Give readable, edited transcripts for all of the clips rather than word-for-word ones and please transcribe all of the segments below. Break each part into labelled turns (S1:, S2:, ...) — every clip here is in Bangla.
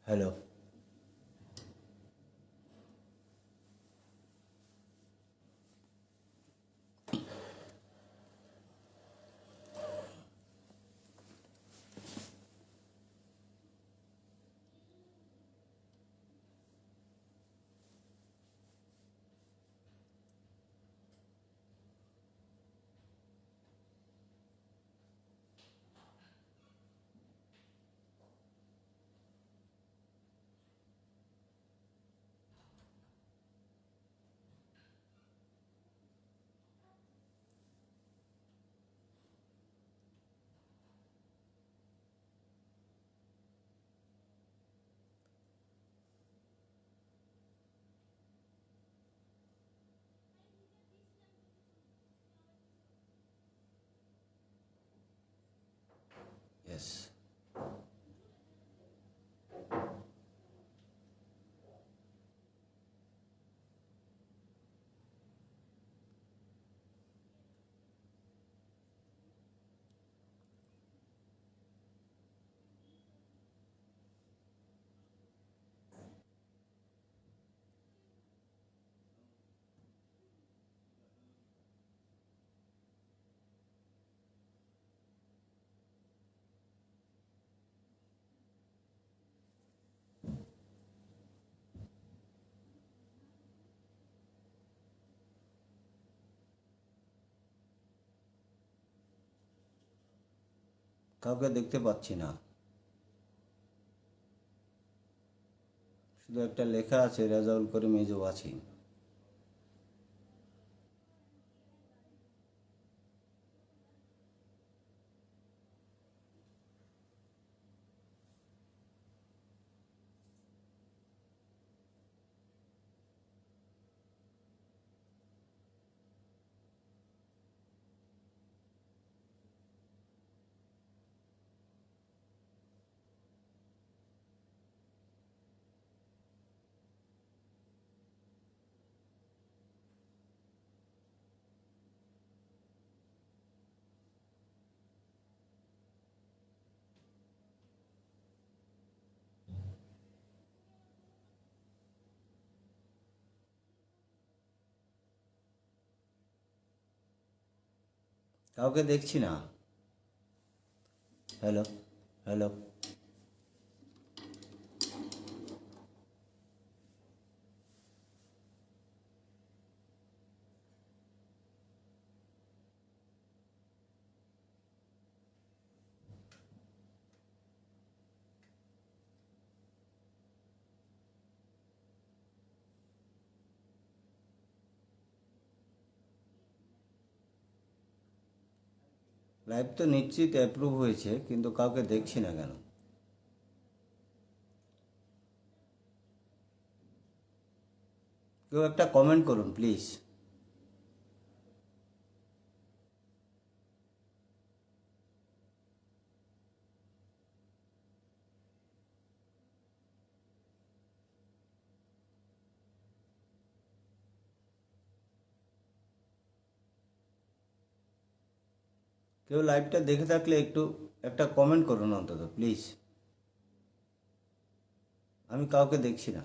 S1: হ্যালো। ইয়েস। কাউকে দেখতে পাচ্ছি না, শুধু একটা লেখা আছে রেজাউল করিম ইজ ওয়াচিং। কাউকে দেখছি না। Hello, hello. লাইভ তো নিশ্চিত অ্যাপ্রুভ হয়েছে, কিন্তু কাউকে দেখছি না কেন? কেউ একটা কমেন্ট করুন প্লিজ। কেউ লাইভটা দেখে থাকলে একটু একটা কমেন্ট করুন অন্তত প্লিজ। আমি কাউকে দেখছি না।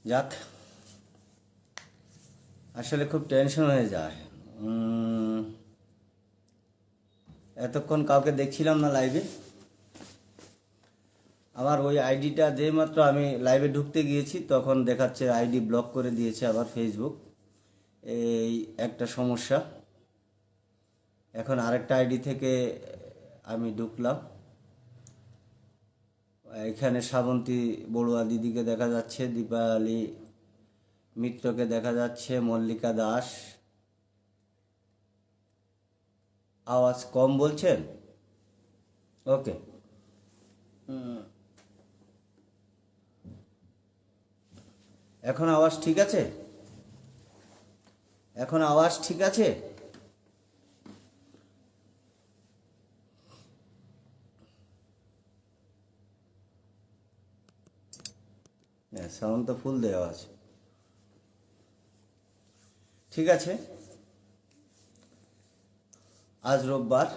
S1: যাক, আসলে খুব টেনশন হয়ে যায়। এতক্ষণ কাউকে দেখছিলাম না লাইভে। আমার ওই আইডিটা যেই মাত্র আমি লাইভে ঢুকতে গিয়েছি তখন দেখাচ্ছে আইডি ব্লক করে দিয়েছে আবার ফেসবুক। এই একটা সমস্যা। এখন আরেকটা আইডি থেকে আমি ঢুকলাম। এখানে শ্রাবন্তী বড়ুয়া দিদিকে দেখা যাচ্ছে, দীপালি মিত্রকে দেখা যাচ্ছে, মল্লিকা দাস। আওয়াজ কম বলছেন? ওকে। এখন আওয়াজ ঠিক আছে? এখন আওয়াজ ঠিক আছে? হ্যাঁ, সাউন্ড তো ফুল দেওয়া আছে। ঠিক আছে, আজ রোববার,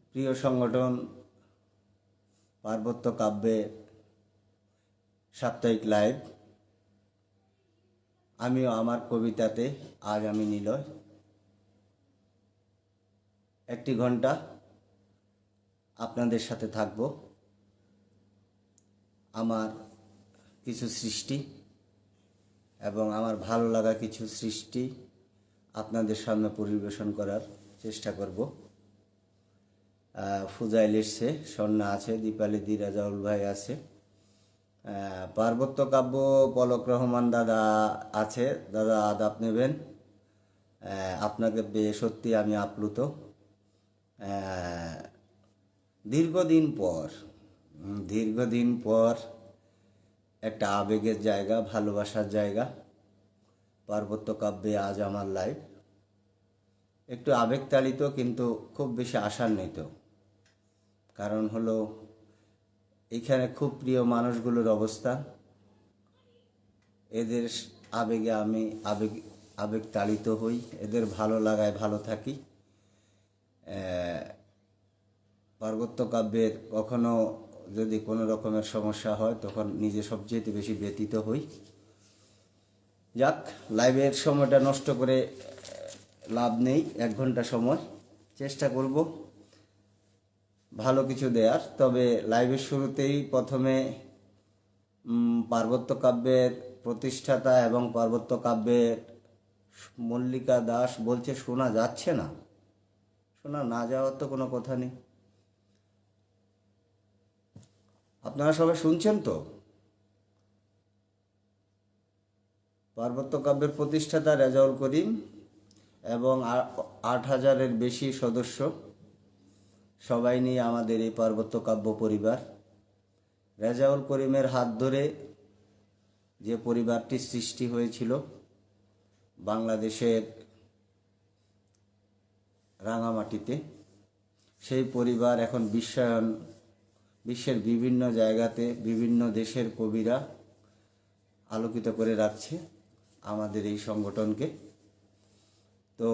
S1: প্রিয় সংগঠন পার্বত্য কাব্যে সাপ্তাহিক লাইভ। আমিও আমার কবিতাতে আজ আমি নিলয় 1 ঘন্টা আপনাদের সাথে থাকব। আমার কিছু সৃষ্টি এবং আমার ভালো লাগা কিছু সৃষ্টি আপনাদের সামনে পরিবেশন করার চেষ্টা করব। ফুজাইল এসছে, সন্না আছে, দীপালি দি, রাজাউল ভাই আছে, পার্বত্য কাব্য পলক রহমান দাদা আছে। দাদা আদাব নেবেন, আপনাকে পেয়ে সত্যি আমি আপ্লুত। দীর্ঘদিন পর একটা আবেগের জায়গা, ভালোবাসার জায়গা, পার্বত্য কাব্যে আজ আমার লাইভ। একটু আবেগতাড়িত, কিন্তু খুব বেশি আশান্বিত। কারণ হলো এখানে খুব প্রিয় মানুষগুলোর অবস্থা, এদের আবেগে আমি আবেগতাড়িত হই, এদের ভালো লাগায় ভালো থাকি। পার্বত্য কাব্যের কখনো যদি কোনো রকমের সমস্যা হয় তখন নিজে সবচেয়ে বেশি ব্যথিত হই। যাক, লাইভের সময়টা নষ্ট করে লাভ নেই। 1 ঘন্টা সময় চেষ্টা করব ভালো কিছু দেওয়ার। তবে লাইভের শুরুতেই প্রথমে পার্বত্য কাব্যের প্রতিষ্ঠাতা এবং পার্বত্য কাব্যের মল্লিকা দাস বলছে শোনা যাচ্ছে না। শোনা না যাওয়ার তো কোনো কথা নেই। আপনারা সবাই শুনছেন তো? পার্বত্য কাব্যের প্রতিষ্ঠাতা রেজাউল করিম এবং 8,000-এর বেশি সদস্য, সবাই নিয়ে আমাদের এই পার্বত্য কাব্য পরিবার। রেজাউল করিমের হাত ধরে যে পরিবারটি সৃষ্টি হয়েছিল বাংলাদেশের রাঙামাটিতে, সেই পরিবার এখন বিশ্বের বিভিন্ন জায়গাতে বিভিন্ন দেশের কবিরা আলোকিত করে রাখছে আমাদের এই সংগঠনকে। তো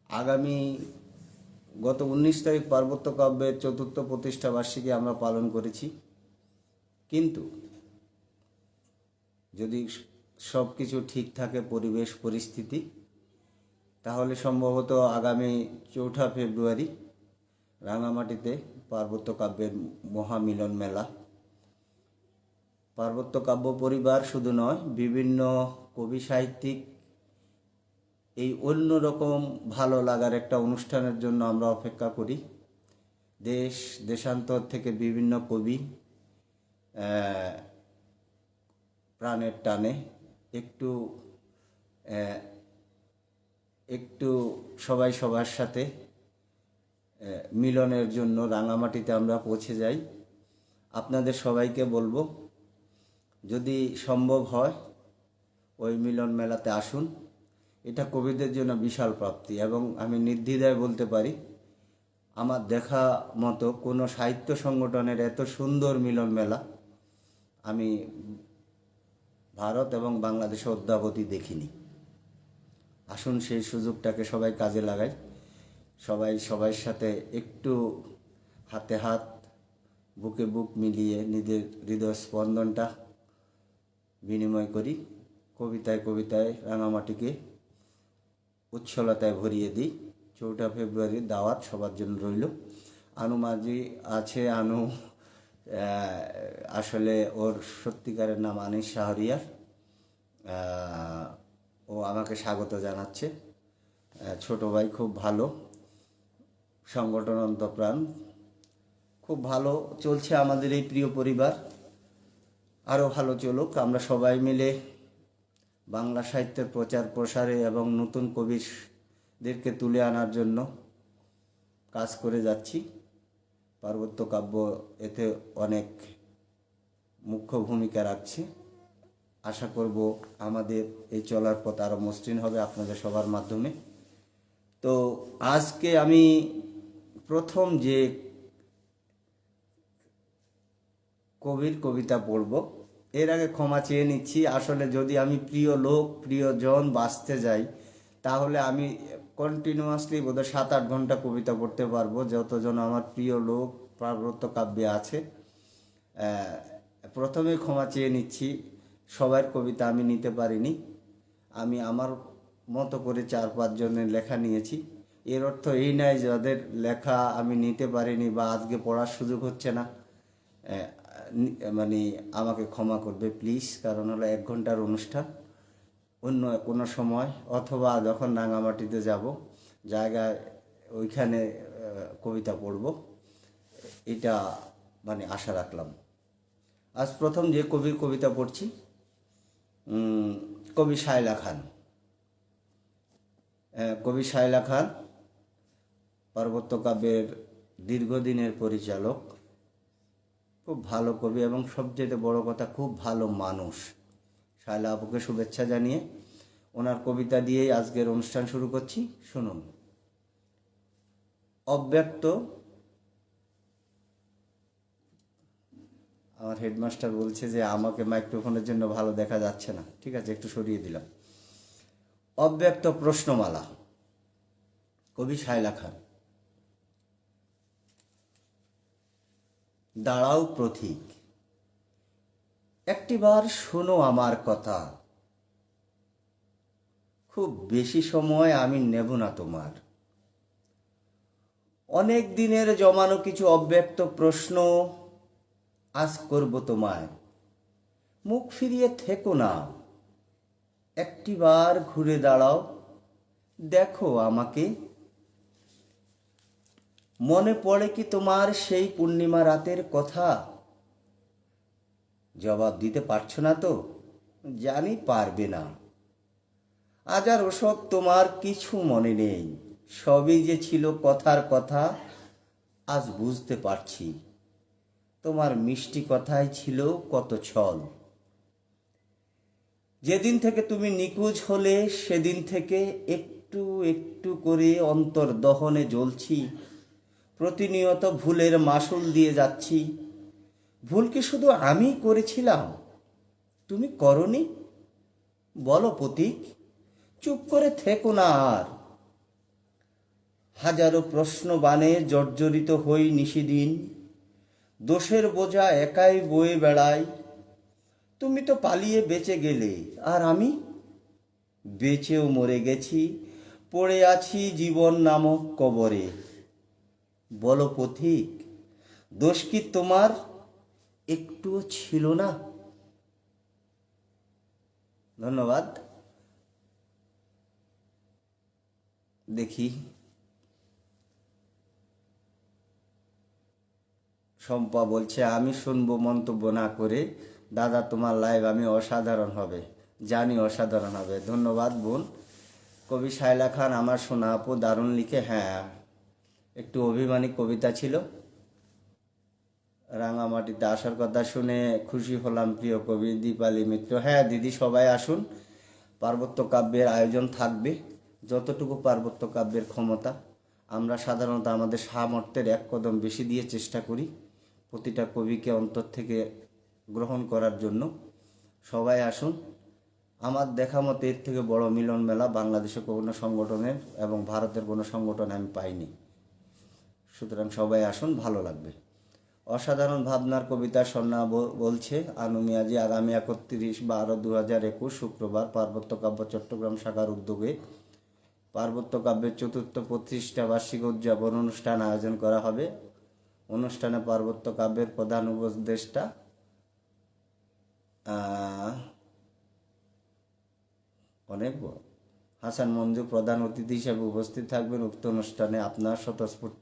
S1: আগামী গত 19 তারিখ পার্বত্য কাব্যের 4র্থ প্রতিষ্ঠা বার্ষিকী আমরা পালন করেছি। কিন্তু যদি সব কিছু ঠিক থাকে, পরিবেশ পরিস্থিতি, তাহলে সম্ভবত আগামী 4 ফেব্রুয়ারি রাঙামাটিতে পার্বত্য কাব্যের মহামিলন মেলা। পার্বত্য কাব্য পরিবার শুধু নয়, বিভিন্ন কবি সাহিত্যিক এই অন্যরকম ভালো লাগার একটা অনুষ্ঠানের জন্য আমরা অপেক্ষা করি। দেশান্তর থেকে বিভিন্ন কবি প্রাণের টানে একটু সবাই সবার সাথে মিলনের জন্য রাঙামাটিতে আমরা পৌঁছে যাই। আপনাদের সবাইকে বলবো, যদি সম্ভব হয় ওই মিলন মেলাতে আসুন। এটা কবিদের জন্য বিশাল প্রাপ্তি এবং আমি নির্দ্বিধায় বলতে পারি আমার দেখা মতো কোনো সাহিত্য সংগঠনের এত সুন্দর মিলন মেলা আমি ভারত এবং বাংলাদেশে অদ্যাবধি দেখিনি। আসুন সেই সুযোগটাকে সবাই কাজে লাগাই, সবার সাথে একটু হাতে হাত, বুকে বুক মিলিয়ে নিজের হৃদয় স্পন্দনটা বিনিময় করি। কবিতায় রাঙামাটিকে উচ্ছলতায় ভরিয়ে দিই। 4 ফেব্রুয়ারির দাওয়াত সবার জন্য রইল। আনু মাঝি আছে, আনু আসলে ওর সত্যিকারের নাম আনিস শাহরিয়ার। ও আমাকে স্বাগত জানাচ্ছে। ছোট ভাই, খুব ভালো সংগঠন, অন্তপ্রাণ, খুব ভালো চলছে আমাদের এই প্রিয় পরিবার। আরও ভালো চলুক। আমরা সবাই মিলে বাংলা সাহিত্যের প্রচার প্রসারে এবং নতুন কবিদেরকে তুলে আনার জন্য কাজ করে যাচ্ছি। পার্বত্য কাব্য এতে অনেক মুখ্য ভূমিকা রাখছে। আশা করব আমাদের এই চলার পথ আরও মসৃণ হবে আপনাদের সবার মাধ্যমে। তো আজকে আমি প্রথম যে কবির কবিতা পড়ব এর আগে ক্ষমা চেয়ে নিচ্ছি। আসলে যদি আমি প্রিয় লোক প্রিয়জন বাঁচতে যাই, তাহলে আমি কন্টিনিউয়াসলি বোধহয় 7-8 ঘন্টা কবিতা পড়তে পারবো, যতজন আমার প্রিয় লোক পার্বত্য কাব্যে আছে। প্রথমে ক্ষমা চেয়ে নিচ্ছি, সবার কবিতা আমি নিতে পারিনি। আমি আমার মতো করে 4-5 জনের লেখা নিয়েছি। এর অর্থ এই নয় যাদের লেখা আমি নিতে পারিনি বা আজকে পড়ার সুযোগ হচ্ছে না, মানে আমাকে ক্ষমা করবে প্লিজ। কারণ হলো 1 ঘন্টার অনুষ্ঠান, অন্য কোনো সময় অথবা যখন রাঙামাটিতে যাব জায়গায় ওইখানে কবিতা পড়ব, এটা মানে আশা রাখলাম। আজ প্রথম যে কবির কবিতা পড়ছি, কবি শায়লা খান। কবি শায়লা খান পার্বত্য কাব্যের দীর্ঘদিনের পরিচালক, খুব ভালো কবি এবং সবচেয়ে বড় কথা খুব ভালো মানুষ। শায়লা আপুকে শুভেচ্ছা জানিয়ে ওনার কবিতা দিয়েই আজকের অনুষ্ঠান শুরু করছি, শুনুন। অব্যক্ত, আমার হেডমাস্টার বলছে যে আমাকে মাইক্রোফোনের জন্য ভালো দেখা যাচ্ছে না, ঠিক আছে একটু সরিয়ে দিলাম। অব্যক্ত প্রশ্নমালা, কবি শায়লা খান। দাঁড়াও প্রতীক, একটিবার শোনো আমার কথা, খুব বেশি সময় আমি নেব না তোমার। অনেক দিনের জমানো কিছু অব্যক্ত প্রশ্ন আজ করব তোমায়। মুখ ফিরিয়ে থেকো না, একটিবার ঘুরে দাঁড়াও, দেখো আমাকে। মনে পড়ে কি তোমার সেই পূর্ণিমা রাতের কথা? জবাব দিতে পারছো না তো, জানি পারবে না। আজ আর ওসব তোমার কিছু মনে নেই, সবই যে ছিল কথার কথা, আজ বুঝতে পারছি। তোমার মিষ্টি কথাই ছিল কত ছল। যেদিন থেকে তুমি নিখোঁজ হলে সেদিন থেকে একটু একটু করে অন্তর্দহনে জ্বলছি। প্রতিনিয়ত ভুলের মাসুল দিয়ে যাচ্ছি। ভুল কি শুধু আমি করেছিলাম, তুমি করনি? বলো প্রতীক, চুপ করে থেকো না আর। হাজারো প্রশ্ন বানে জর্জরিত হই নিশিদিন, দোষের বোঝা একাই বয়ে বেড়াই। তুমি তো পালিয়ে বেঁচে গেলে, আর আমি বেঁচেও মরে গেছি, পড়ে আছি জীবন নামক কবরে। বলো পথিক, দোষ কি তোমার একটুও ছিল না? ধন্যবাদ। দেখি, শম্পা বলছে আমি শুনবো মন্তব্য না করে। দাদা তোমার লাইভ আমি অসাধারণ হবে, জানি অসাধারণ হবে। ধন্যবাদ বোন। কবি শায়লা খান আমার সোনা আপু, দারুণ লিখে। হ্যাঁ, একটু অভিমানী কবিতা ছিল। রাঙামাটিতে আসার কথা শুনে খুশি হলাম প্রিয় কবি দীপালি মিত্র। হ্যাঁ দিদি, সবাই আসুন। পার্বত্য কাব্যের আয়োজন থাকবে, যতটুকু পার্বত্য কাব্যের ক্ষমতা। আমরা সাধারণত আমাদের সামর্থ্যের 1 কদম বেশি দিয়ে চেষ্টা করি প্রতিটা কবিকে অন্তর থেকে গ্রহণ করার জন্য। সবাই আসুন। আমার দেখা মতে এর থেকে বড় মিলন মেলা বাংলাদেশে কোনো সংগঠনের এবং ভারতের কোনো সংগঠনে আমি পাইনি। সুতরাং সবাই আসুন, ভালো লাগবে। অসাধারণ ভাবনার কবিতা সন্না বলছে আনু মিয়াজি। আগামী 31/12/2021 শুক্রবার পার্বত্য কাব্য চট্টগ্রাম শাখার উদ্যোগে পার্বত্য কাব্যের 4র্থ প্রতিষ্ঠা বার্ষিক উদযাপন অনুষ্ঠান আয়োজন করা হবে। অনুষ্ঠানে পার্বত্য কাব্যের প্রধান উপদেষ্টা অনেক হাসান মঞ্জু প্রধান অতিথি হিসেবে উপস্থিত থাকবেন। উক্ত অনুষ্ঠানে আপনার স্বতঃস্ফূর্ত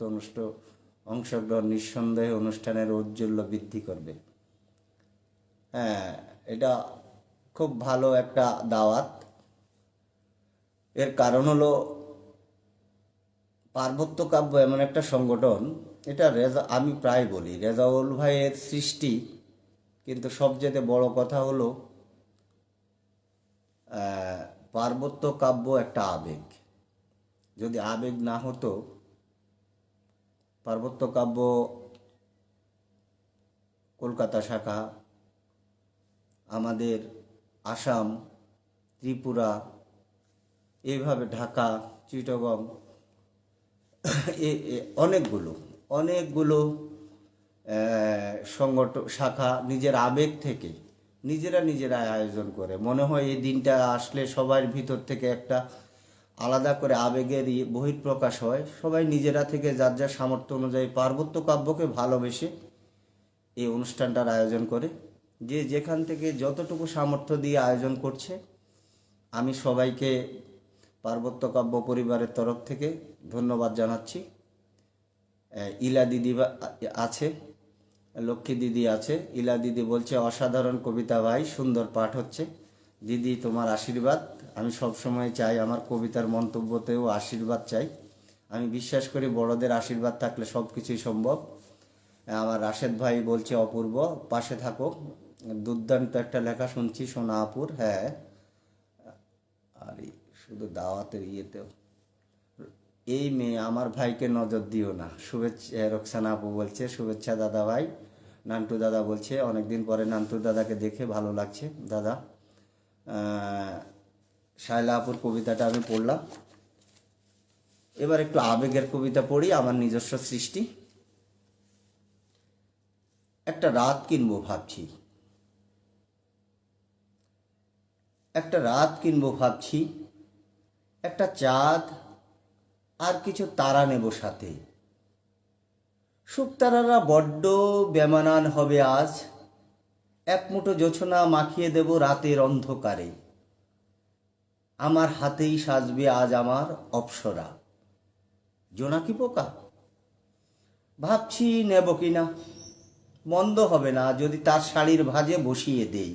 S1: অংশগ্রহণ নিঃসন্দেহে অনুষ্ঠানের ঔজ্জ্বল্য বৃদ্ধি করবে। হ্যাঁ, এটা খুব ভালো একটা দাওয়াত। এর কারণ হলো পার্বত্য কাব্য এমন একটা সংগঠন, এটা আমি প্রায় বলি রেজাউল ভাইয়ের সৃষ্টি, কিন্তু সবচেয়ে বড় কথা হলো পার্বত্য কাব্য একটা আবেগ। যদি আবেগ না হতো, পার্বত্য কাব্য কলকাতা শাখা, আমাদের আসাম, ত্রিপুরা, এইভাবে ঢাকা, চিটাগং, অনেকগুলো সংগঠন শাখা নিজের আবেগ থেকে নিজেরা আয়োজন করে। মনে হয় এই দিনটা আসলে সবার ভিতর থেকে একটা আলাদা করে আবেগের বহিঃপ্রকাশ হয়। সবাই নিজেরা থেকে যার যার সামর্থ্য অনুযায়ী পার্বত্য কাব্যকে ভালোবেসে এই অনুষ্ঠানটার আয়োজন করে। যে যেখান থেকে যতটুকু সামর্থ্য দিয়ে আয়োজন করছে, আমি সবাইকে পার্বত্য কাব্য পরিবারের তরফ থেকে ধন্যবাদ জানাচ্ছি। ইলা দিদি আছে, লক্ষ্মী দিদি আছে। ইলা দিদি বলছে অসাধারণ কবিতা ভাই, সুন্দর পাঠ হচ্ছে। দিদি তোমার আশীর্বাদ আমি সবসময় চাই, আমার কবিতার মন্তব্যতেও আশীর্বাদ চাই। আমি বিশ্বাস করি বড়দের আশীর্বাদ থাকলে সব কিছুই সম্ভব। আমার রাশেদ ভাই বলছে অপূর্ব, পাশে থাকো, দুর্দান্ত একটা লেখা শুনছি সোনাপুর। হ্যাঁ, আর শুধু দাওয়াতের ইয়েতেও এই মেয়ে আমার ভাইকে নজর দিও না। শুভেচ্ছা রোকসানা আপু বলছে, শুভেচ্ছা দাদা ভাই। নান্টু দাদা বলছে অনেকদিন পরে নান্টু দাদাকে দেখে ভালো লাগছে দাদা। শায়লা আপুর কবিতাটা আমি পড়লাম। এবার একটু আবেগের কবিতা পড়ি, আমার নিজস্ব সৃষ্টি। একটা রাত কিনবো ভাবছি, একটা চাঁদ আর কিছু তারা নেব সাথে। শুকতারারা বড্ড বেমানান হবে আজ, এক মুঠো জোছনা মাখিয়ে দেব রাতের অন্ধকারে। আমার হাতেই সাজবে আজ আমার অপ্সরা। জোনাকি পোকা ভাবছি নেব কিনা, মন্দ হবে না যদি তার শাড়ির ভাঁজে বসিয়ে দেই।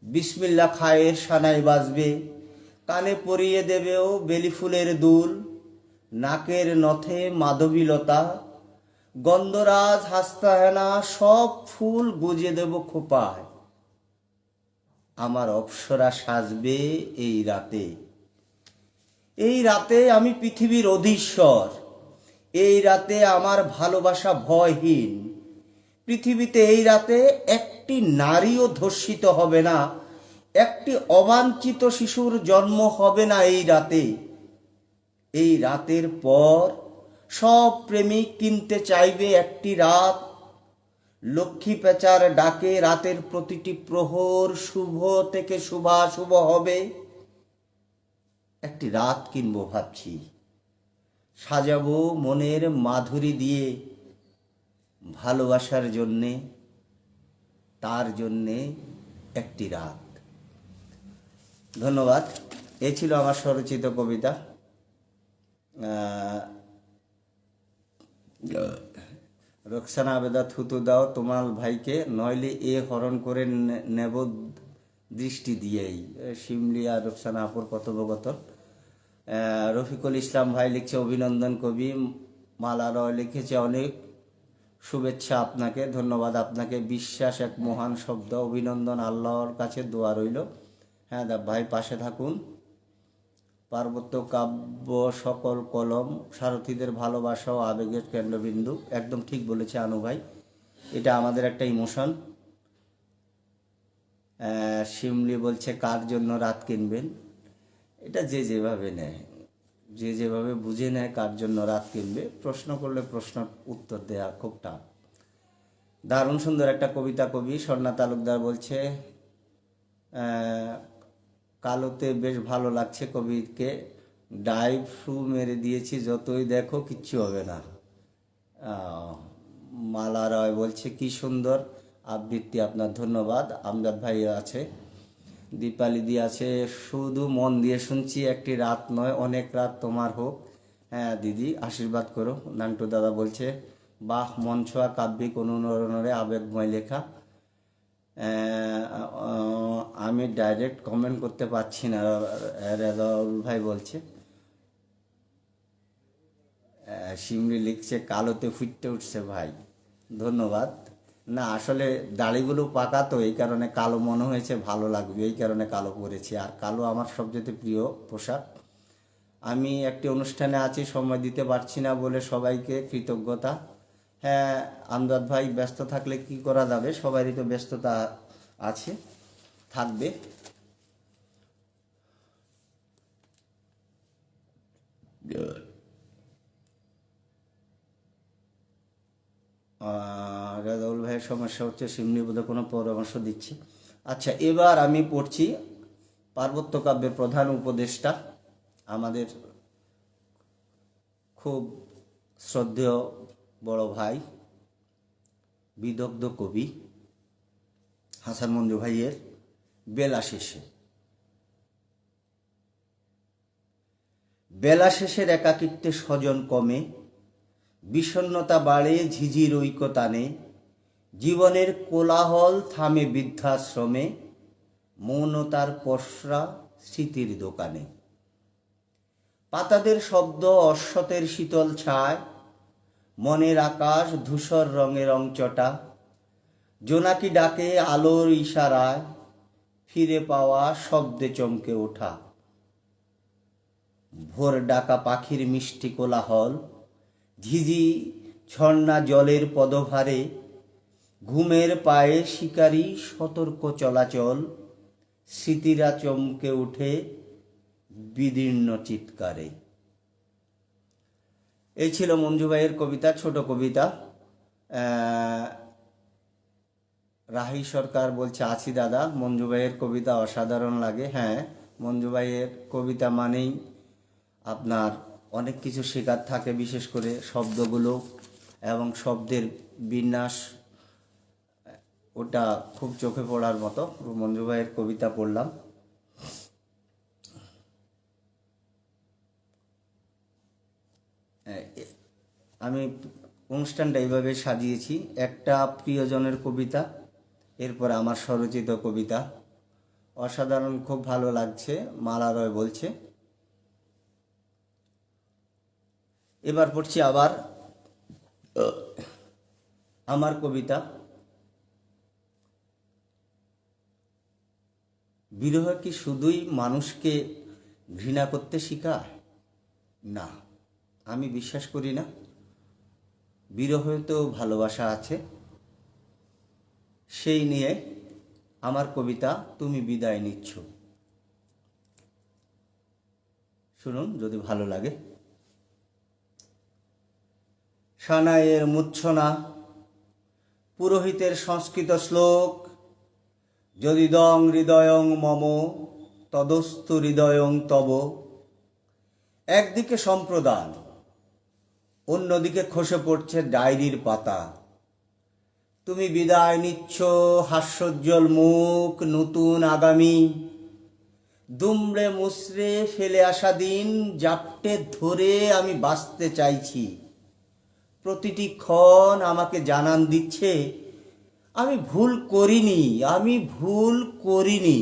S1: বিসমিল্লা খায়ের সানাই বাজবে, কানে পরিয়ে দেবেও বেলি ফুলের দুল। নাকের নথে মাধবীলতা, গন্ধরাজ হাস্তাহেনা সব ফুল গুজে দেব খোপায়। আমার অপ্সরা সাজবে এই রাতে। এই রাতে আমি পৃথিবীর অধীশ্বর, এই রাতে আমার ভালোবাসা ভয়হীন। পৃথিবীতে এই রাতে একটি নারীও ধর্ষিত হবে না, একটি অবাঞ্ছিত শিশুর জন্ম হবে না এই রাতে। এই রাতের পর সব প্রেমিক কিনতে চাইবে একটি রাত। লক্ষ্মী পেঁচার ডাকে রাতের প্রতিটি প্রহর শুভ থেকে শুভাশুভ হবে। একটি রাত কিনবো ভাবছি, সাজাবো মনের মাধুরী দিয়ে ভালোবাসার জন্যে, তার জন্যে একটি রাত। ধন্যবাদ। এই ছিল আমার স্বরচিত কবিতা। রোকসানা আবেদা থুতু দাও তোমার ভাইকে, নইলে এ হরণ করে নেব দৃষ্টি দিয়েই। শিমলি আর রোকসানা আপুর কথোপকথন। রফিকুল ইসলাম ভাই লিখছে অভিনন্দন কবি। মালা রয় লিখেছে অনেক শুভেচ্ছা আপনাকে, ধন্যবাদ আপনাকে। বিশ্বাস এক মহান শব্দ, অভিনন্দন, আল্লাহর কাছে দোয়া রইল। হ্যাঁ ভাই পাশে থাকুন। পার্বত্য কাব্য সকল কলম, সারথীদের ভালোবাসা ও আবেগের কেন্দ্রবিন্দু। একদম ঠিক বলেছে আনু ভাই, এটা আমাদের একটা ইমোশন। শিমলি বলছে কার জন্য রাত কিনবেন, এটা যে যেভাবে নেয়, যে যেভাবে বুঝে নেয় কার জন্য রাত কিনবে। প্রশ্ন করলে প্রশ্ন উত্তর দেয়া খুব টাফ। দারুণ সুন্দর একটা কবিতা কবি স্বর্ণা তালুকদার বলছে কালোতে বেশ ভালো লাগছে কবিকে, ডাইভ ফ্লু মেরে দিয়েছি যতই দেখো কিচ্ছু হবে না। মালা রয় বলছে কি সুন্দর আবৃত্তি, আপনার ধন্যবাদ। আমজাদ ভাই আছে, দীপালি দি আছে, শুধু মন দিয়ে শুনছি, একটি রাত নয় অনেক রাত তোমার হোক। হ্যাঁ দিদি আশীর্বাদ করো। নান্টু দাদা বলছে বাহ, মন ছোঁয়া কাব্যিক অনুরণনে আবেগময় লেখা। আমি ডাইরেক্ট কমেন্ট করতে পারছি না, রেজাউল ভাই বলছে। শিমলি লিখছে কালোতে ফুটতে উঠছে ভাই, ধন্যবাদ। না আসলে দাড়িগুলো পাকা তো এই কারণে কালো মনে হয়েছে, ভালো লাগবে এই কারণে কালো পরেছি। আর কালো আমার সবচেয়ে প্রিয় পোশাক। আমি একটি অনুষ্ঠানে আছি, সময় দিতে পারছি না বলে সবাইকে কৃতজ্ঞতা। হ্যাঁ আমজাদ ভাই, ব্যস্ত থাকলে কি করা যাবে, সবারই তো ব্যস্ততা আছে। থাকবে। রাজাউল ভাইয়ের সমস্যা হচ্ছে, সিমনি বোধহয় কোনো পরামর্শ দিচ্ছে। আচ্ছা, এবার আমি পড়ছি পার্বত্য কাব্যের প্রধান উপদেষ্টা, আমাদের খুব শ্রদ্ধেয় বড় ভাই, বিদগ্ধ কবি হাসান মঞ্জু ভাইয়ের বেলা শেষে। বেলা শেষের একাকিত্বে স্বজন কমে, বিষণ্ণতা বাড়ে ঝিঝির ঐকতানে, জীবনের কোলাহল থামে বৃদ্ধাশ্রমে, মৌনতার পসরা স্মৃতির দোকানে। পাতাদের শব্দ অশ্বতের শীতল ছায়, মনের আকাশ ধূসর রঙে রংচটা, জোনাকি ডাকে আলোর ইশারায়, ফিরে পাওয়া শব্দে চমকে ওঠা। ভোর ডাকা পাখির মিষ্টি কোলাহল, ঝিঝি ঝর্ণা জলের পদভারে, ঘুমের পায়ে শিকারী সতর্ক চলাচল, স্মৃতিরা চমকে উঠে বিদীর্ণ চিৎকারে। এই ছিল মঞ্জু ভাইয়ের কবিতা, ছোট কবিতা। রাহি সরকার বলছে, আছি দাদা, মঞ্জু ভাইয়ের কবিতা অসাধারণ লাগে। হ্যাঁ, মঞ্জু ভাইয়ের কবিতা মানেই আপনার অনেক কিছু শেখার থাকে, বিশেষ করে শব্দগুলো এবং শব্দের বিন্যাস, ওটা খুব চোখে পড়ার মতো। মঞ্জু ভাইয়ের কবিতা পড়লাম। আমি অনুষ্ঠানটা এইভাবে সাজিয়েছি, একটা প্রিয়জনের কবিতা, এরপর আমার স্বরচিত কবিতা। অসাধারণ, খুব ভালো লাগছে, মালা রয় বলছে। এবার পড়ছি আবার আমার কবিতা। বিরহ কি শুধুই মানুষকে ঘৃণা করতে শেখায়? না, আমি বিশ্বাস করি না। বিরহেতেও ভালোবাসা আছে। সেই নিয়ে আমার কবিতা, তুমি বিদায় নিচ্ছ। শুনুন, যদি ভালো লাগে। সানাইয়ের মূর্ছনা, পুরোহিতের সংস্কৃত শ্লোক, যদি দং হৃদয়ং মম তদস্তু হৃদয়ং তব। একদিকে সম্প্রদান, অন্যদিকে খসে পড়ছে ডায়েরির পাতা। তুমি বিদায় নিচ্ছ, হাস্যোজ্জ্বল মুখ, নতুন আগামী, দুমড়ে মুচড়ে ফেলে আসা দিন জাপটে ধরে আমি বাঁচতে চাইছি। প্রতিটি ক্ষণ আমাকে জানান দিচ্ছে, আমি ভুল করিনি, আমি ভুল করিনি।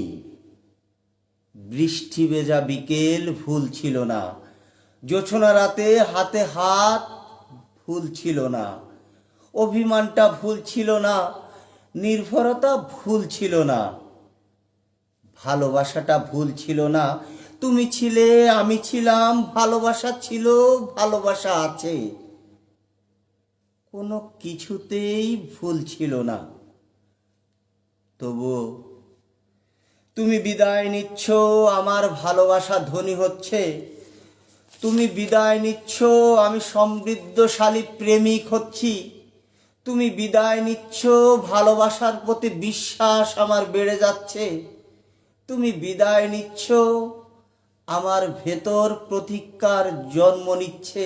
S1: বৃষ্টি ভেজা বিকেল ভুল ছিল না, জোছনা রাতে হাতে হাত ভুল ছিল না, অভিমানটা ভুল ছিল না, নির্ভরতা ভুল ছিল না, ভালোবাসাটা ভুল ছিল না। তুমি ছিলে, আমি ছিলাম, ভালোবাসা ছিল, ভালোবাসা আছে, কোনো কিছুতেই ভুল ছিল না। তবু তুমি বিদায় নিচ্ছ, আমার ভালোবাসা ধনী হচ্ছে। তুমি বিদায় নিচ্ছ, আমি সমৃদ্ধশালী প্রেমিক হচ্ছি। তুমি বিদায় নিচ্ছ, ভালোবাসার প্রতি বিশ্বাস আমার বেড়ে যাচ্ছে। তুমি বিদায় নিচ্ছ, আমার ভেতর প্রতিজ্ঞার জন্ম নিচ্ছে।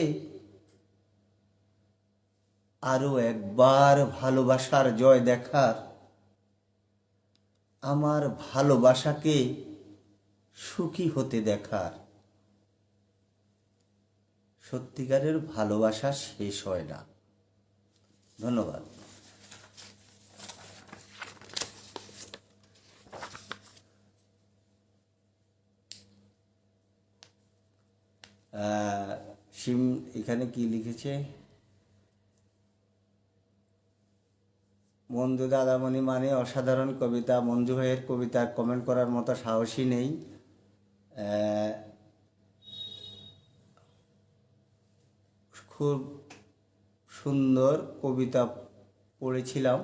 S1: আরো একবার ভালোবাসার জয় দেখার, আমার ভালোবাসাকে সুখী হতে দেখার। সত্যিকারের ভালোবাসা শেষ হয় না। ধন্যবাদ। সিম এখানে কি লিখেছে, মঞ্জু দাদামণি মানে অসাধারণ কবিতা। মঞ্জু ভাইয়ের কবিতা কমেন্ট করার মতো সাহসী নেই। খুব সুন্দর কবিতা পড়েছিলাম।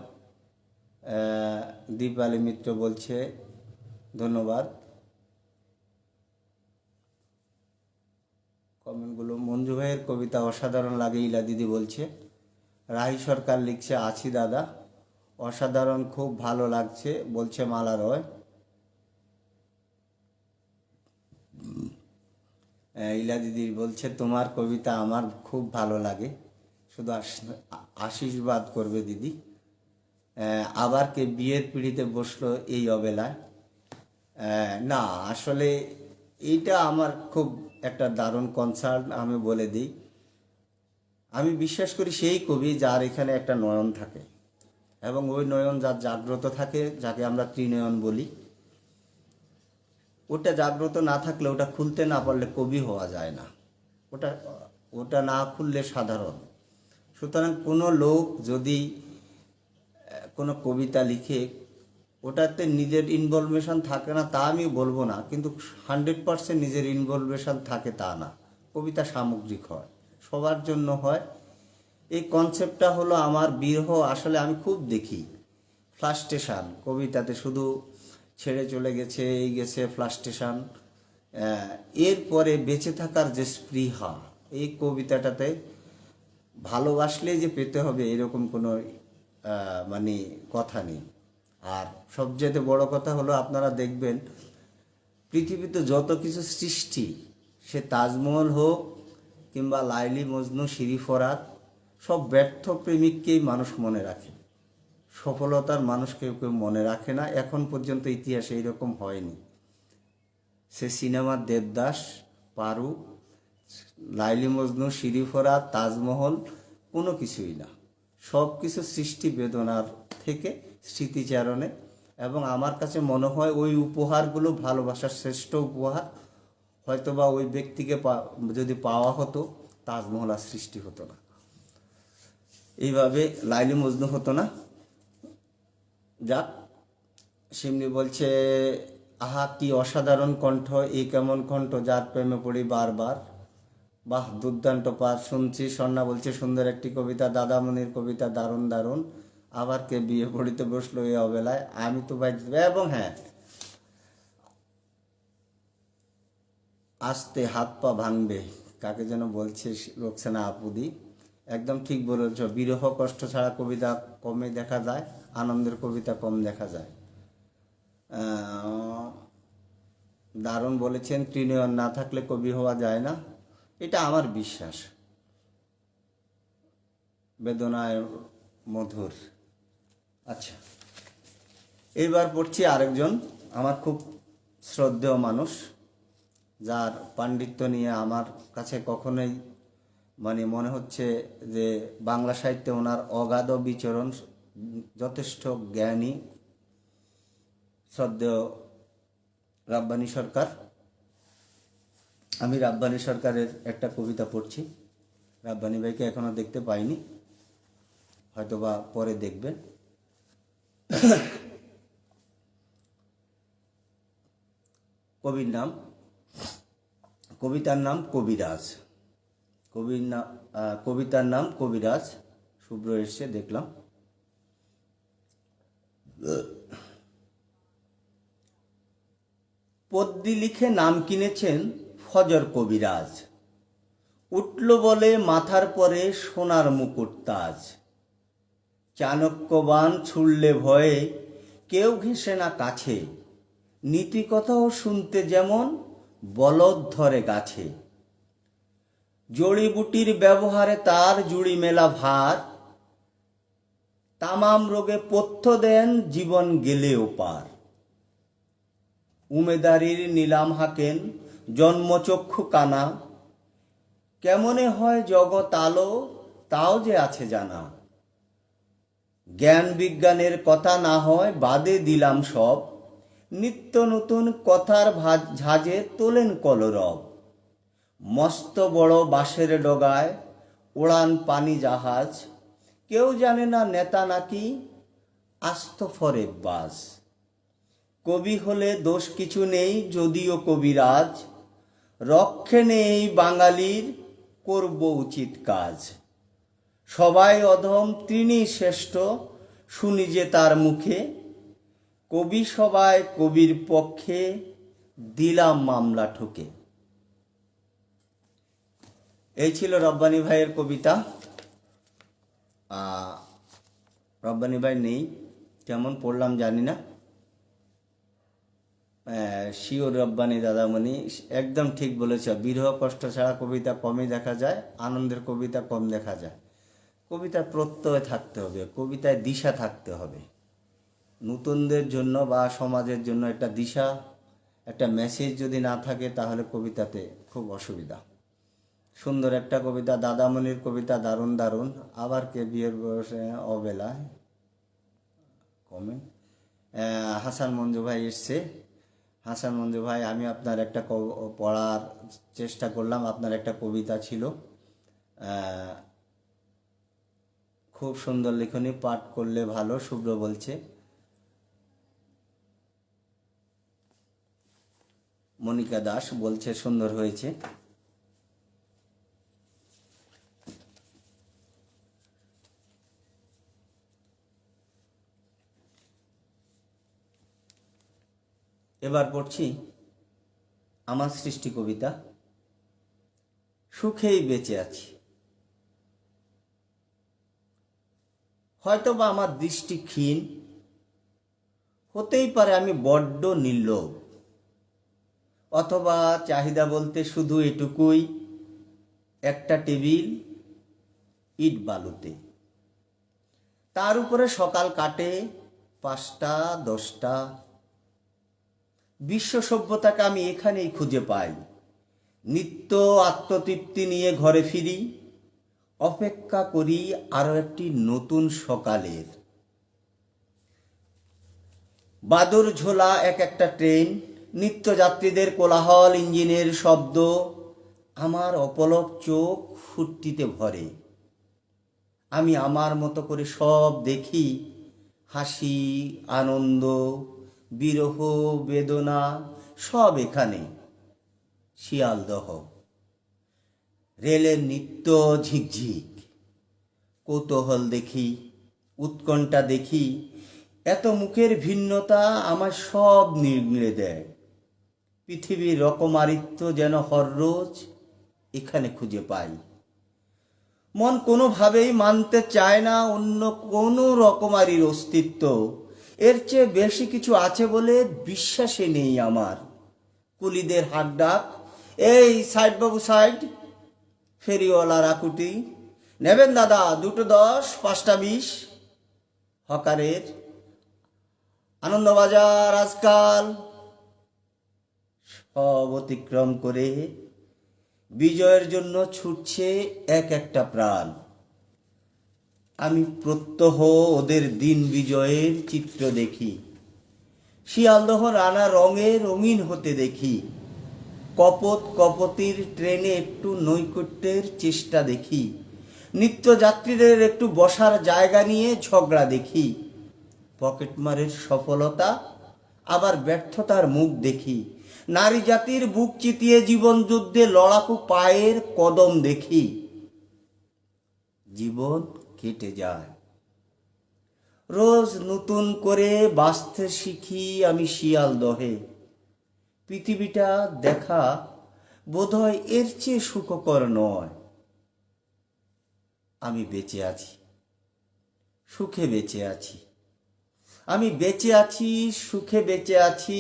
S1: দীপালি মিত্র বলছে, ধন্যবাদ। কমেন্টগুলো, মঞ্জু ভাইয়ের কবিতা অসাধারণ লাগে, ইলা দিদি বলছে। রাহি সরকার লিখছে, আছি দাদা, অসাধারণ, খুব ভালো লাগছে বলছে মালা রয়। ইলা দিদি বলছে, তোমার কবিতা আমার খুব ভালো লাগে, শুধু আশীর্বাদ করবে দিদি। আবার কে বিয়ের পিঁড়িতে বসলো এই অবেলায়? না, আসলে এইটা আমার খুব একটা দারুণ কনসার্ন, আমি বলে দিই। আমি বিশ্বাস করি সেই কবি যার এখানে একটা নয়ন থাকে, এবং ওই নয়ন যার জাগ্রত থাকে, যাকে আমরা ত্রিনয়ন বলি। ওটা জাগ্রত না থাকলে, ওটা খুলতে না পারলে কবি হওয়া যায় না। ওটা ওটা না খুললে সাধারণ। সুতরাং কোনো লোক যদি কোনো কবিতা লিখে, ওটাতে নিজের ইনভলভেশন থাকে না তা আমি বলবো না, কিন্তু 100% নিজের ইনভলভেশন থাকে তা না। কবিতা সামগ্রিক হয়, সবার জন্য হয়। এই কনসেপ্টটা হলো আমার বিরহ। আসলে আমি খুব দেখি ফ্লাস্ট্রেশন কবিতাতে, শুধু ছেড়ে চলে গেছে, এই গেছে, ফ্লাস্ট্রেশন। এরপরে বেঁচে থাকার যে স্পৃহা, এই কবিতাটাতে ভালোবাসলে যে পেতে হবে এরকম কোনো মানে কথা নেই। আর সবচেয়ে বড় কথা হলো, আপনারা দেখবেন পৃথিবীতে যত কিছু সৃষ্টি, সে তাজমহল হোক কিংবা লাইলি মজনু, শিরি ফরাত, সব ব্যর্থ প্রেমিককেই মানুষ মনে রাখে। সফলতার মানুষ কেউ কেউ মনে রাখে না। এখন পর্যন্ত ইতিহাসে এইরকম হয়নি। সে সিনেমার দেবদাস, পারু, লাইলি মজনু, শিরি ফরাত, তাজমহল, কোনো কিছুই না। সব কিছু সৃষ্টি বেদনার থেকে, স্মৃতিচারণে। এবং আমার কাছে মনে হয় ওই উপহারগুলো ভালোবাসার শ্রেষ্ঠ উপহার। হয়তোবা ওই ব্যক্তিকে যদি পাওয়া হতো, তাজমহল আর সৃষ্টি হতো না, এইভাবে লাইলি মজনু হতো না। যাক, সিমনি বলছে, আহা কি অসাধারণ কণ্ঠ, এই কেমন কণ্ঠ, যার প্রেমে পড়ি বারবার। বাহ, দুর্দান্ত পাঠ শুনছি। স্বর্ণা বলছে, সুন্দর একটি কবিতা, দাদামণির কবিতা, দারুণ দারুণ। আবার কে বিয়ে পড়িতে বসলো এই অবেলায়? আমি তো ভাই, এবং হ্যাঁ, আসতে হাত পা ভাঙবে, কাকে যেন বলছে রোকসানা আপুদি। একদম ঠিক বলেছ, বিরহ কষ্ট ছাড়া কবিতা কমই দেখা যায়, আনন্দের কবিতা কম দেখা যায়। দারুণ বলেছেন, ত্রিনয়ন না থাকলে কবি হওয়া যায় না, এটা আমার বিশ্বাস। বেদনায় মধুর। আচ্ছা, এইবার পড়ছি আরেকজন আমার খুব শ্রদ্ধেয় মানুষ, যার পাণ্ডিত্য নিয়ে আমার কাছে কখনোই মনে হচ্ছে যে বাংলা সাহিত্যে ওনার অগাধ বিচরণ, যথেষ্ট জ্ঞানী, শ্রদ্ধেয় রাব্বানী সরকার। আমি রাব্বানী সরকারের একটা কবিতা পড়ছি। রাব্বানী ভাইকে এখনো দেখতে পাইনি, হয়তোবা পরে দেখবেন। কবিতার নাম কবিরাজ। কবিতার নাম কবিরাজ। শুভ্র এসছে, দেখলাম। পদ্যি লিখে নাম কিনেছেন ফজর কবিরাজ, উঠল বলে মাথার পরে সোনার মুকুট তাজ। চাণক্যবান ছুড়লে ভয়ে কেউ ঘেঁষে না কাছে, নীতি কথাও শুনতে যেমন বলদ ধরে গাছে। জড়িবুটির ব্যবহারে তার জুড়ি মেলা ভার, তামাম রোগে পথ্য দেন জীবন গেলেও পার। উমেদারির নিলাম হাকেন জন্মচক্ষু কানা, কেমনে হয় জগৎ আলো তাও যে আছে জানা। জ্ঞান বিজ্ঞানের কথা না হয় বাদে দিলাম সব, নিত্য নতুন কথার ঝাঁজে তোলেন কলরব। মস্ত বড় বাঁশের ডগায় ওড়ান পানি জাহাজ, কেউ জানে না নেতা নাকি আস্ত ফরেববাজ। কবি হলে দোষ কিছু নেই যদিও কবিরাজ, রক্ষে নেই বাঙালির করব উচিত কাজ। সবাই অধম তিনি শ্রেষ্ঠ শুনি যে তার মুখে, কবি সভায় কবির পক্ষে দিলাম মামলা ঠুকে। এই ছিল রব্বানী ভাইয়ের কবিতা। রব্বানী ভাই নেই, কেমন পড়লাম জানি না। শিওর রব্বানী দাদামণি একদম ঠিক বলেছ। বিরহ কষ্ট ছাড়া কবিতা কমই দেখা যায়, আনন্দের কবিতা কম দেখা যায়। কবিতার প্রত্যয় থাকতে হবে, কবিতায় দিশা থাকতে হবে। নতুনদের জন্য বা সমাজের জন্য একটা দিশা, একটা মেসেজ যদি না থাকে তাহলে কবিতাতে খুব অসুবিধা। সুন্দর একটা কবিতা, দাদামণির কবিতা দারুণ দারুণ। আবার কে বিয়ের বয়সে অবেলায় কমেন্ট। হাসান মঞ্জু ভাই এসছে। হাসান মঞ্জু ভাই, আমি আপনার একটা পড়ার চেষ্টা করলাম, আপনার একটা কবিতা ছিল, খুব সুন্দর লেখনী, পাঠ করলে ভালো, শুভ্র বলছে। মনিকা দাস বলছে সুন্দর হয়েছে। এবার পড়ছি আমার সৃষ্টি কবিতা, সুখেই বেঁচে আছি। হয়তো বা আমার দৃষ্টি ক্ষীণ, হতেই পারে আমি বড্ড নির্লোভ, অথবা চাহিদা বলতে শুধু এটুকুই, একটা টেবিল ইট বালুতে, তার উপরে সকাল কাটে 5টা 10টা। বিশ্ব সভ্যতাকে আমি এখানেই খুঁজে পাই। নিত্য আত্মতৃপ্তি নিয়ে ঘরে ফিরি, অপেক্ষা করি আরো একটি নতুন সকালের। বাদুর ঝোলা এক একটা ট্রেন, নিত্যযাত্রীদের কোলাহল, ইঞ্জিনের শব্দ আমার অপলক চোখ ফুটতিতে ভরে। আমি আমার মতো করে সব দেখি, হাসি, আনন্দ, বিরহ, বেদনা সব এখানে। শিয়ালদহ রেলের নিত্য ঝিকঝিক, কৌতূহল দেখি, উৎকণ্ঠা দেখি। এত মুখের ভিন্নতা আমার সব নিগড়ে দেয়। পৃথিবীর রকমারিত্ব যেন হররোজ এখানে খুঁজে পাই। মন কোনোভাবেই মানতে চায় না অন্য কোনো রকমারির অস্তিত্ব। এর চেয়ে বেশি কিছু আছে বলে বিশ্বাসে নেই আমার। কুলিদের হাক ডাক, এই সাইড বাবু সাইড। ফেরিওয়ালার আকুতি, নেবেন দাদা 2টো 10 5টা 20। হকারের আনন্দবাজার আজকাল সব অতিক্রম করে বিজয়ের জন্য ছুটছে এক একটা প্রাণ। আমি প্রত্যহ ওদের দিন বিজয়ের চিত্র দেখি। শিয়ালদহ নানা রঙে রঙিন হতে দেখি। কপত কপতির ট্রেনে একটু নৈকট্যের চেষ্টা দেখি। নিত্যযাত্রীদের একটু বসার জায়গা নিয়ে ঝগড়া দেখি। পকেটমারের সফলতা আবার ব্যর্থতার মুখ দেখি। নারী জাতির বুক চিতিয়ে জীবন যুদ্ধে লড়াকু পায়ের কদম দেখি। জীবন কেটে যায়, রোজ নতুন করে বাঁচতে শিখি আমি শিয়ালদহে। পৃথিবীটা দেখা বোধহয় এর চেয়ে সুখকর নয়। আমি বেঁচে আছি, সুখে বেঁচে আছি। আমি বেঁচে আছি, সুখে বেঁচে আছি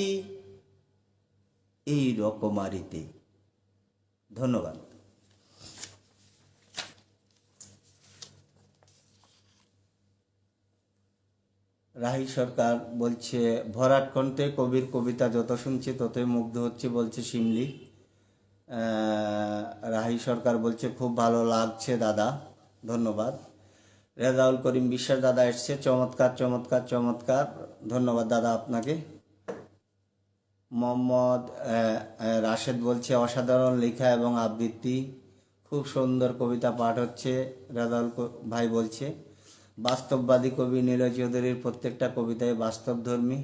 S1: এই রকমারিতে। ধন্যবাদ। রাহি সরকার বলছে, ভরাট কণ্ঠে কবির কবিতা যত শুনছি ততই মুগ্ধ হচ্ছে, বলছে শিমলি। রাহি সরকার বলছে খুব ভালো লাগছে দাদা, ধন্যবাদ। রেজাউল করিম বিশ্বাস দাদা এসছে, চমৎকার চমৎকার চমৎকার, ধন্যবাদ দাদা আপনাকে। মোহাম্মদ রাশেদ বলছে অসাধারণ লেখা এবং আবৃত্তি, খুব সুন্দর কবিতা পাঠ হচ্ছে। রেজাউল ভাই বলছে বাস্তববাদী কবি নীলয় চৌধুরীর প্রত্যেকটা কবিতায় বাস্তবধর্মী।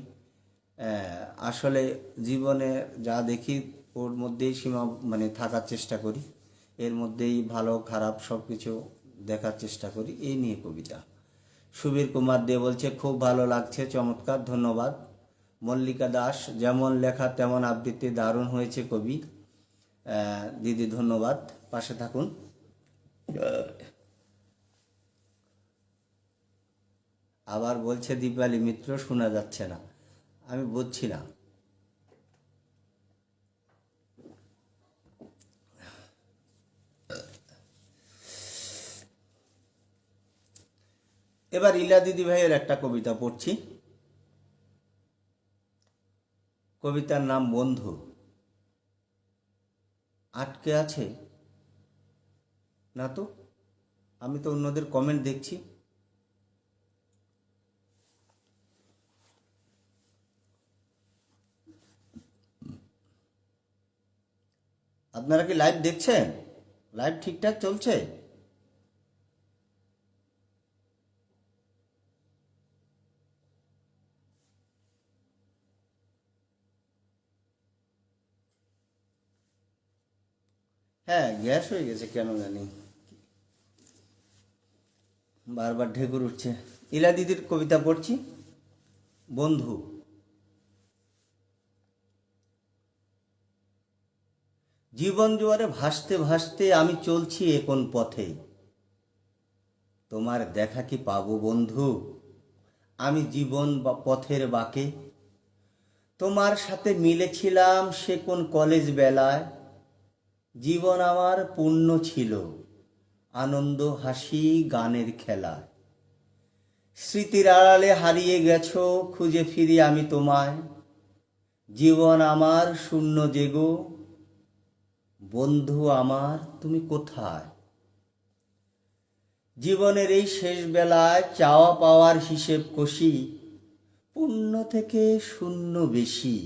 S1: আসলে জীবনে যা দেখি ওর মধ্যেই থাকার চেষ্টা করি, এর মধ্যেই ভালো খারাপ সব কিছু দেখার চেষ্টা করি, এই নিয়ে কবিতা। সুবীর কুমার দে বলছে খুব ভালো লাগছে, চমৎকার, ধন্যবাদ। মল্লিকা দাস, যেমন লেখা তেমন আবৃত্তি, দারুণ হয়েছে কবি। দিদি ধন্যবাদ, পাশে থাকুন। আবার বলছে দীপালি মিত্র শোনা যাচ্ছে না, আমি বুঝছি না। এবার ইলা দিদি ভাইয়ের একটা কবিতা পড়ছি। কবিতার নাম বন্ধু। আটকে আছে না তো, আমি তো অন্যদের কমেন্ট দেখছি। আপনারা কি লাইভ দেখছেন? লাইভ ঠিকঠাক চলছে? হ্যাঁ, গ্যাস হয়ে গেছে কেন জানি, বারবার ঢেকুর উঠছে। ইলা দিদির কবিতা পড়ছি, বন্ধু। জীবন জোয়ারে ভাসতে ভাসতে আমি চলছি এ কোন পথে, তোমার দেখা কি পাবো বন্ধু আমি জীবন বা পথের বাঁকে। তোমার সাথে মিলেছিলাম সে কোন কলেজ বেলায়, জীবন আমার পূর্ণ ছিল আনন্দ হাসি গানের খেলায়। স্মৃতির আড়ালে হারিয়ে গেছো খুঁজে ফিরি আমি তোমায়, জীবন আমার শূন্য জেগো বন্ধু আমার তুমি কোথায়। জীবনের এই শেষ বেলায় চাওয়া পাওয়ার হিসেব কষি, পূর্ণ থেকে শূন্য বেশি,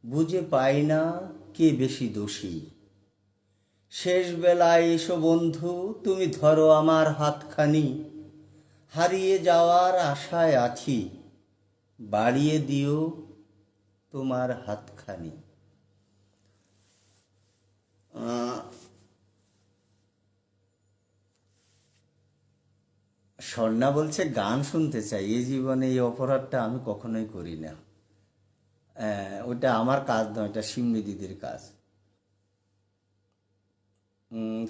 S1: বুঝে পাই না কে বেশি দোষী। শেষ বেলায় এসো বন্ধু তুমি ধরো আমার হাতখানি, হারিয়ে যাওয়ার আশায় আছি বাড়িয়ে দিও তোমার হাতখানি। স্বর্ণা বলছে গান শুনতে চাই, এই জীবনে এই অপরাধটা আমি কখনোই করি না। ওটা আমার কাজ নয়, এটা সিম্মি দিদির কাজ।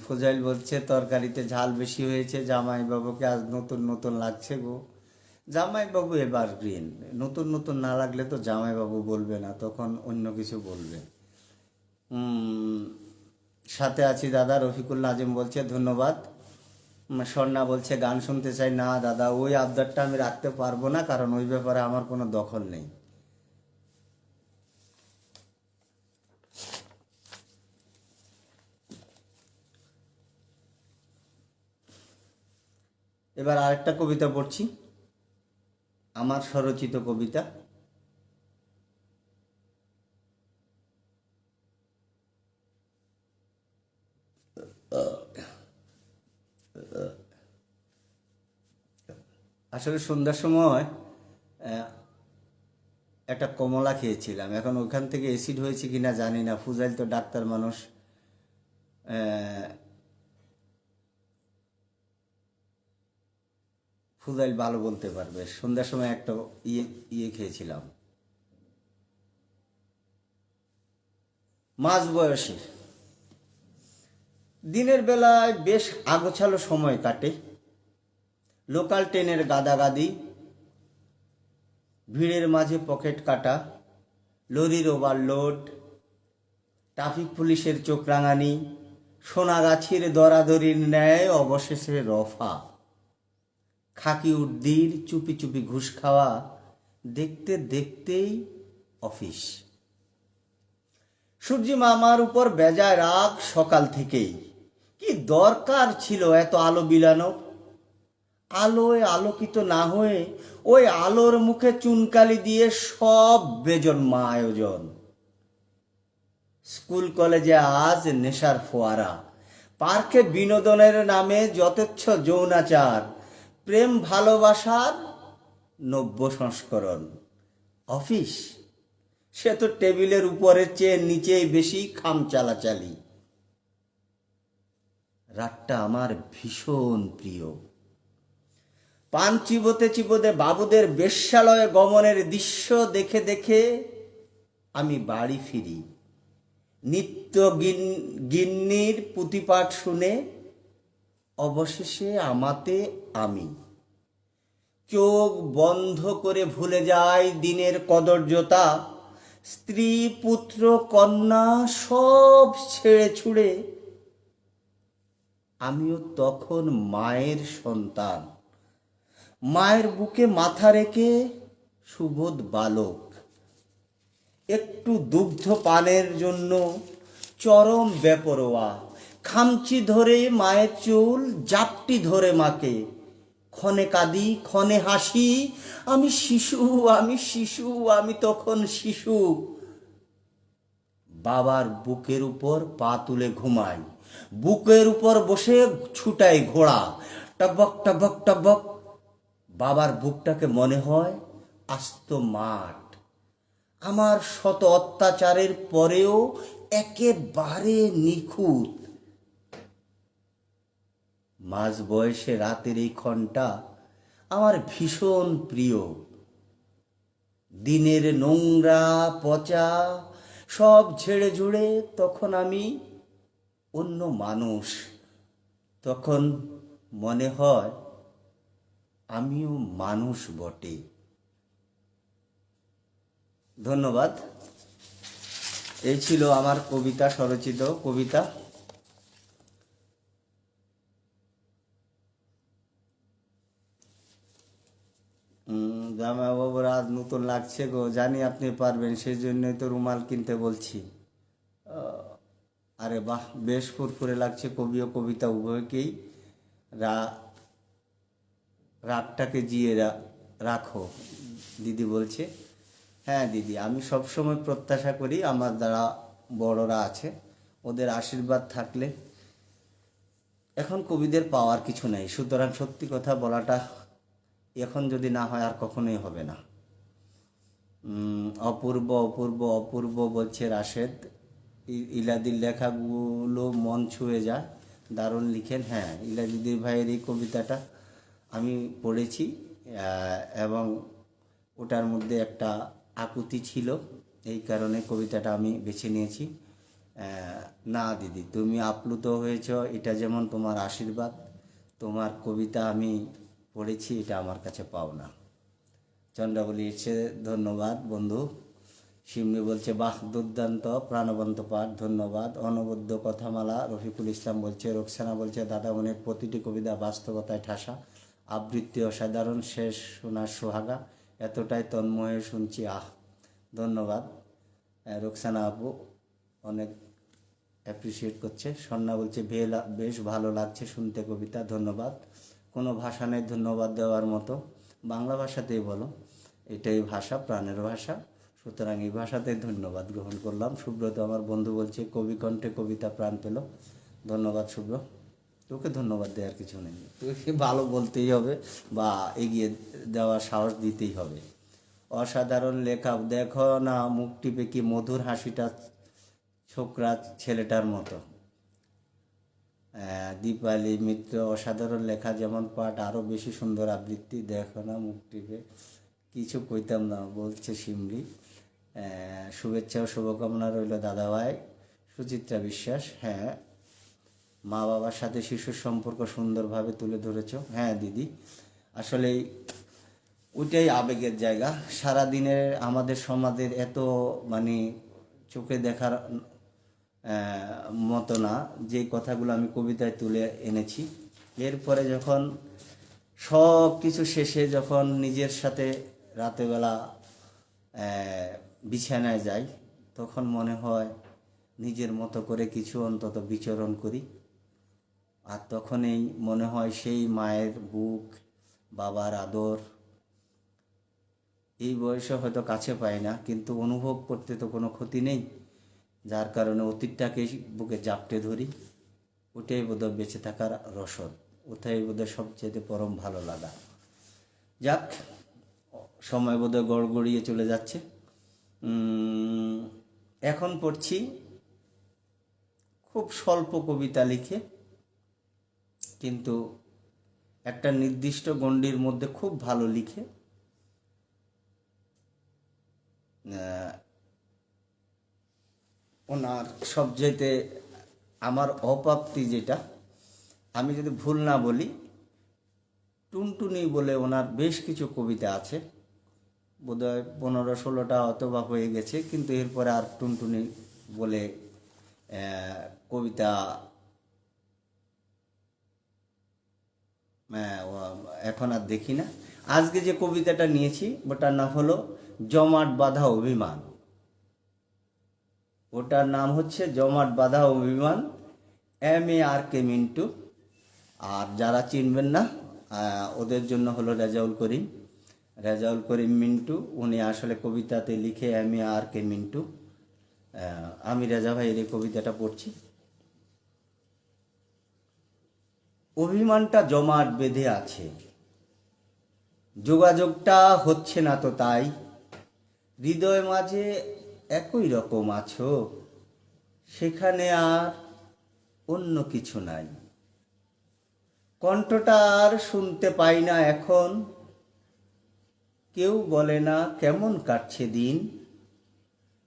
S1: ফজাইল বলছে তরকারিতে ঝাল বেশি হয়েছে, জামাইবাবুকে আজ নতুন নতুন লাগছে গো। জামাইবাবু এবার গ্রিন, নতুন নতুন না লাগলে তো জামাইবাবু বলবে না, তখন অন্য কিছু বলবে। সাথে আছি দাদা, রফিকুল নাজিম বলছে ধন্যবাদ। স্বর্ণা বলছে গান শুনতে চাই না দাদা, ওই আবদারটা আমি রাখতে পারবো না, কারণ ওই ব্যাপারে আমার কোনো দখল নেই। এবার আরেকটা কবিতা পড়ছি, আমার স্বরচিত কবিতা। আসলে সন্ধ্যার সময় একটা কমলা খেয়েছিলাম, এখন ওখান থেকে অ্যাসিড হয়েছে কিনা জানি না। ফুজাইল তো ডাক্তার মানুষ, ফুজাইল ভালো বলতে পারবে। সন্ধ্যার সময় একটা ইয়ে খেয়েছিলাম, মাঝ বয়সে। দিনের বেলায় বেশ আগোছালো সময় কাটে, লোকাল ট্রেনের গাদাগাদি, ভিড়ের মাঝে পকেট কাটা, লরির ওভারলোড, ট্রাফিক পুলিশের চোখ রাঙানি, সোনাগাছির দরাদরির ন্যায় অবশেষে রফা, খাকি উর্দির চুপি চুপি ঘুষ খাওয়া, দেখতে দেখতেই অফিস। সূর্যি মামার উপর বেজায় রাগ সকাল থেকেই, কি দরকার ছিল এত আলো বিলানো। আলোয় আলোকিত না হয়ে ওই আলোর মুখে চুনকালি দিয়ে সব বেজন্মা আয়োজন। স্কুল কলেজে আজ নেশার ফোয়ারা, পার্কে বিনোদনের নামে যথেচ্ছ যৌনাচার, প্রেম ভালোবাসার নব্য সংস্করণ। অফিস সে তো টেবিলের উপরের চেয়ে নিচেই বেশি খাম চালাচালি। রাতটা আমার ভীষণ প্রিয়, পান চিবোতে চিবোতে বাবুদের বেশ্যালয়ে গমনের দৃশ্য দেখে দেখে আমি বাড়ি ফিরি। নিত্য গিন্নির পুঁথিপাঠ শুনে অবশেষে আমাতে আমি চোখ বন্ধ করে ভুলে যাই দিনের কদর্যতা। স্ত্রী পুত্র কন্যা সব ছেড়ে ছুড়ে আমিও তখন মায়ের সন্তান, মায়ের বুকে মাথা রেখে সুবোধ বালক। একটু দুগ্ধ পানের জন্য চরম বেপরোয়া, খামচি ধরে মায়ের চুল, জাপটি ধরে মাকে। ক্ষণে কাঁদি ক্ষণে হাসি, আমি শিশু, আমি শিশু, আমি তখন শিশু। বাবার বুকের উপর পা তুলে ঘুমাই, বুকের উপর বসে ছুটাই ঘোড়া, টবক টবক টবক। বাবার বুকটাকে মনে হয় আস্ত মাঠ। আমার শত অত্যাচারের পরেও একেবারে নিখুঁত। মাঝ বয়সে রাতের এই ক্ষণটা আমার ভীষণ প্রিয়। দিনের নোংরা পচা সব ঝেড়ে ঝুড়ে তখন আমি অন্য মানুষ। তখন মনে হয় আমিও মানুষ বটে। ধন্যবাদ। এই ছিল আমার কবিতা, স্বরচিত কবিতা। জামাইবাবুর আজ নতুন লাগছে গো, জানি আপনি পারবেন, সেই জন্যই তো রুমাল কিনতে বলছি। আরে বাহ, বেশ ফুরফুরে লাগছে। কবি ও কবিতা উভয়কেই রাগটাকে জিয়ে রাখো, দিদি বলছে। হ্যাঁ দিদি, আমি সবসময় প্রত্যাশা করি আমার যারা বড়রা আছে ওদের আশীর্বাদ থাকলে। এখন কবিদের পাওয়ার কিছু নেই, সুতরাং সত্যি কথা বলাটা এখন যদি না হয় আর কখনোই হবে না। অপূর্ব অপূর্ব অপূর্ব বলছে রাশেদ। ইলাদির লেখাগুলো মন ছুঁয়ে যায়, দারুণ লিখেন। হ্যাঁ, ইলাদিদির ভাইয়ের এই কবিতাটা আমি পড়েছি এবং ওটার মধ্যে একটা আকুতি ছিল, এই কারণে কবিতাটা আমি বেছে নিয়েছি। না দিদি, তুমি আপ্লুত হয়েছ, এটা যেমন তোমার আশীর্বাদ। তোমার কবিতা আমি পড়েছি, এটা আমার কাছে পাওনা। চন্দ্রাবলী এসে ধন্যবাদ বন্ধু। সিমনি বলছে বাহ, দুর্দান্ত প্রাণবন্ত পাঠ, ধন্যবাদ। অনবদ্য কথামালা রফিকুল ইসলাম বলছে। রোকসানা বলছে দাদামণির প্রতিটি কবিতা বাস্তবতায় ঠাসা, আবৃত্তি অসাধারণ, শেষ শোনার সোহাগা, এতটাই তন্ময়ে শুনছি আহ। ধন্যবাদ রোকসানা আপু, অনেক অ্যাপ্রিসিয়েট করছে। স্বর্ণা বলছে বেশ ভালো লাগছে শুনতে কবিতা, ধন্যবাদ। কোনো ভাষা নেই ধন্যবাদ দেওয়ার মতো, বাংলা ভাষাতেই বলো, এটাই ভাষা, প্রাণের ভাষা, সুতরাং এই ভাষাতেই ধন্যবাদ গ্রহণ করলাম। সুব্রত আমার বন্ধু বলছে কবি কণ্ঠে কবিতা প্রাণ পেল, ধন্যবাদ শুভ্র। তোকে ধন্যবাদ দেওয়ার কিছু নেই, তোকে ভালো বলতেই হবে বা এগিয়ে দেওয়ার সাহস দিতেই হবে। অসাধারণ লেখা, দেখো না মুখ টিপে কি মধুর হাসিটা ছোকরা ছেলেটার মতো। দীপালি মিত্র, অসাধারণ লেখা যেমন পাঠ, আরও বেশি সুন্দর আবৃত্তি, দেখো না মুখ টিপে। কিছু কইতাম না বলছে শিমলি। শুভেচ্ছা ও শুভকামনা রইল দাদাভাই। সুচিত্রা বিশ্বাস, হ্যাঁ মা বাবার সাথে শিশুর সম্পর্ক সুন্দরভাবে তুলে ধরেছ। হ্যাঁ দিদি, আসলে ওইটাই আবেগের জায়গা। সারাদিনের আমাদের সমাজের এত মানে চোখে দেখার মতো না যে কথাগুলো আমি কবিতায় তুলে এনেছি। এরপরে যখন সব কিছু শেষে যখন নিজের সাথে রাতেবেলা বিছানায় যাই, তখন মনে হয় নিজের মতো করে কিছু অন্তত বিচরণ করি। আর তখনই মনে হয় সেই মায়ের বুক, বাবার আদর। এই বয়সে হয়তো কাছে পাই না, কিন্তু অনুভব করতে তো কোনো ক্ষতি নেই, যার কারণে অতীতটাকে বুকে জাপটে ধরি। ওটাই বোধহয় বেঁচে থাকার রসদ, ওটাই বোধহয় সবচেয়ে পরম ভালো লাগা। যাক, সময় বোধহয় গড়গড়িয়ে চলে যাচ্ছে। এখন পড়ছি খুব স্বল্প কবিতা লিখে, কিন্তু একটা নির্দিষ্ট গণ্ডির মধ্যে খুব ভালো লিখে। ওনার সবচাইতে আমার অপ্রাপ্তি যেটা, আমি যদি ভুল না বলি, টুনটুনি বলে ওনার বেশ কিছু কবিতা আছে, বোধহয় 15-16টা অথবা হয়ে গেছে, কিন্তু এরপরে আর টুনটুনি বলে কবিতা এখন আর দেখি না। আজকে যে কবিতাটা নিয়েছি ওটার নাম হলো জমাট বাঁধা অভিমান। ওটার নাম হচ্ছে জমাট বাঁধা অভিমান, MARK মিন্টু। আর যারা চিনবেন না ওদের জন্য হলো রেজাউল করিম মিন্টু। উনি আসলে কবিতাতে লিখে MARK মিন্টু। আমি রেজা ভাইয়ের এই কবিতাটা পড়ছি। অভিমানটা জমাট বেঁধে আছে, যোগাযোগটা হচ্ছে না তো তাই, হৃদয় মাঝে একই রকম আছো, সেখানে আর অন্য কিছু নাই। কণ্ঠটা আর শুনতে পাই না এখন, কেউ বলে না কেমন কাটছে দিন,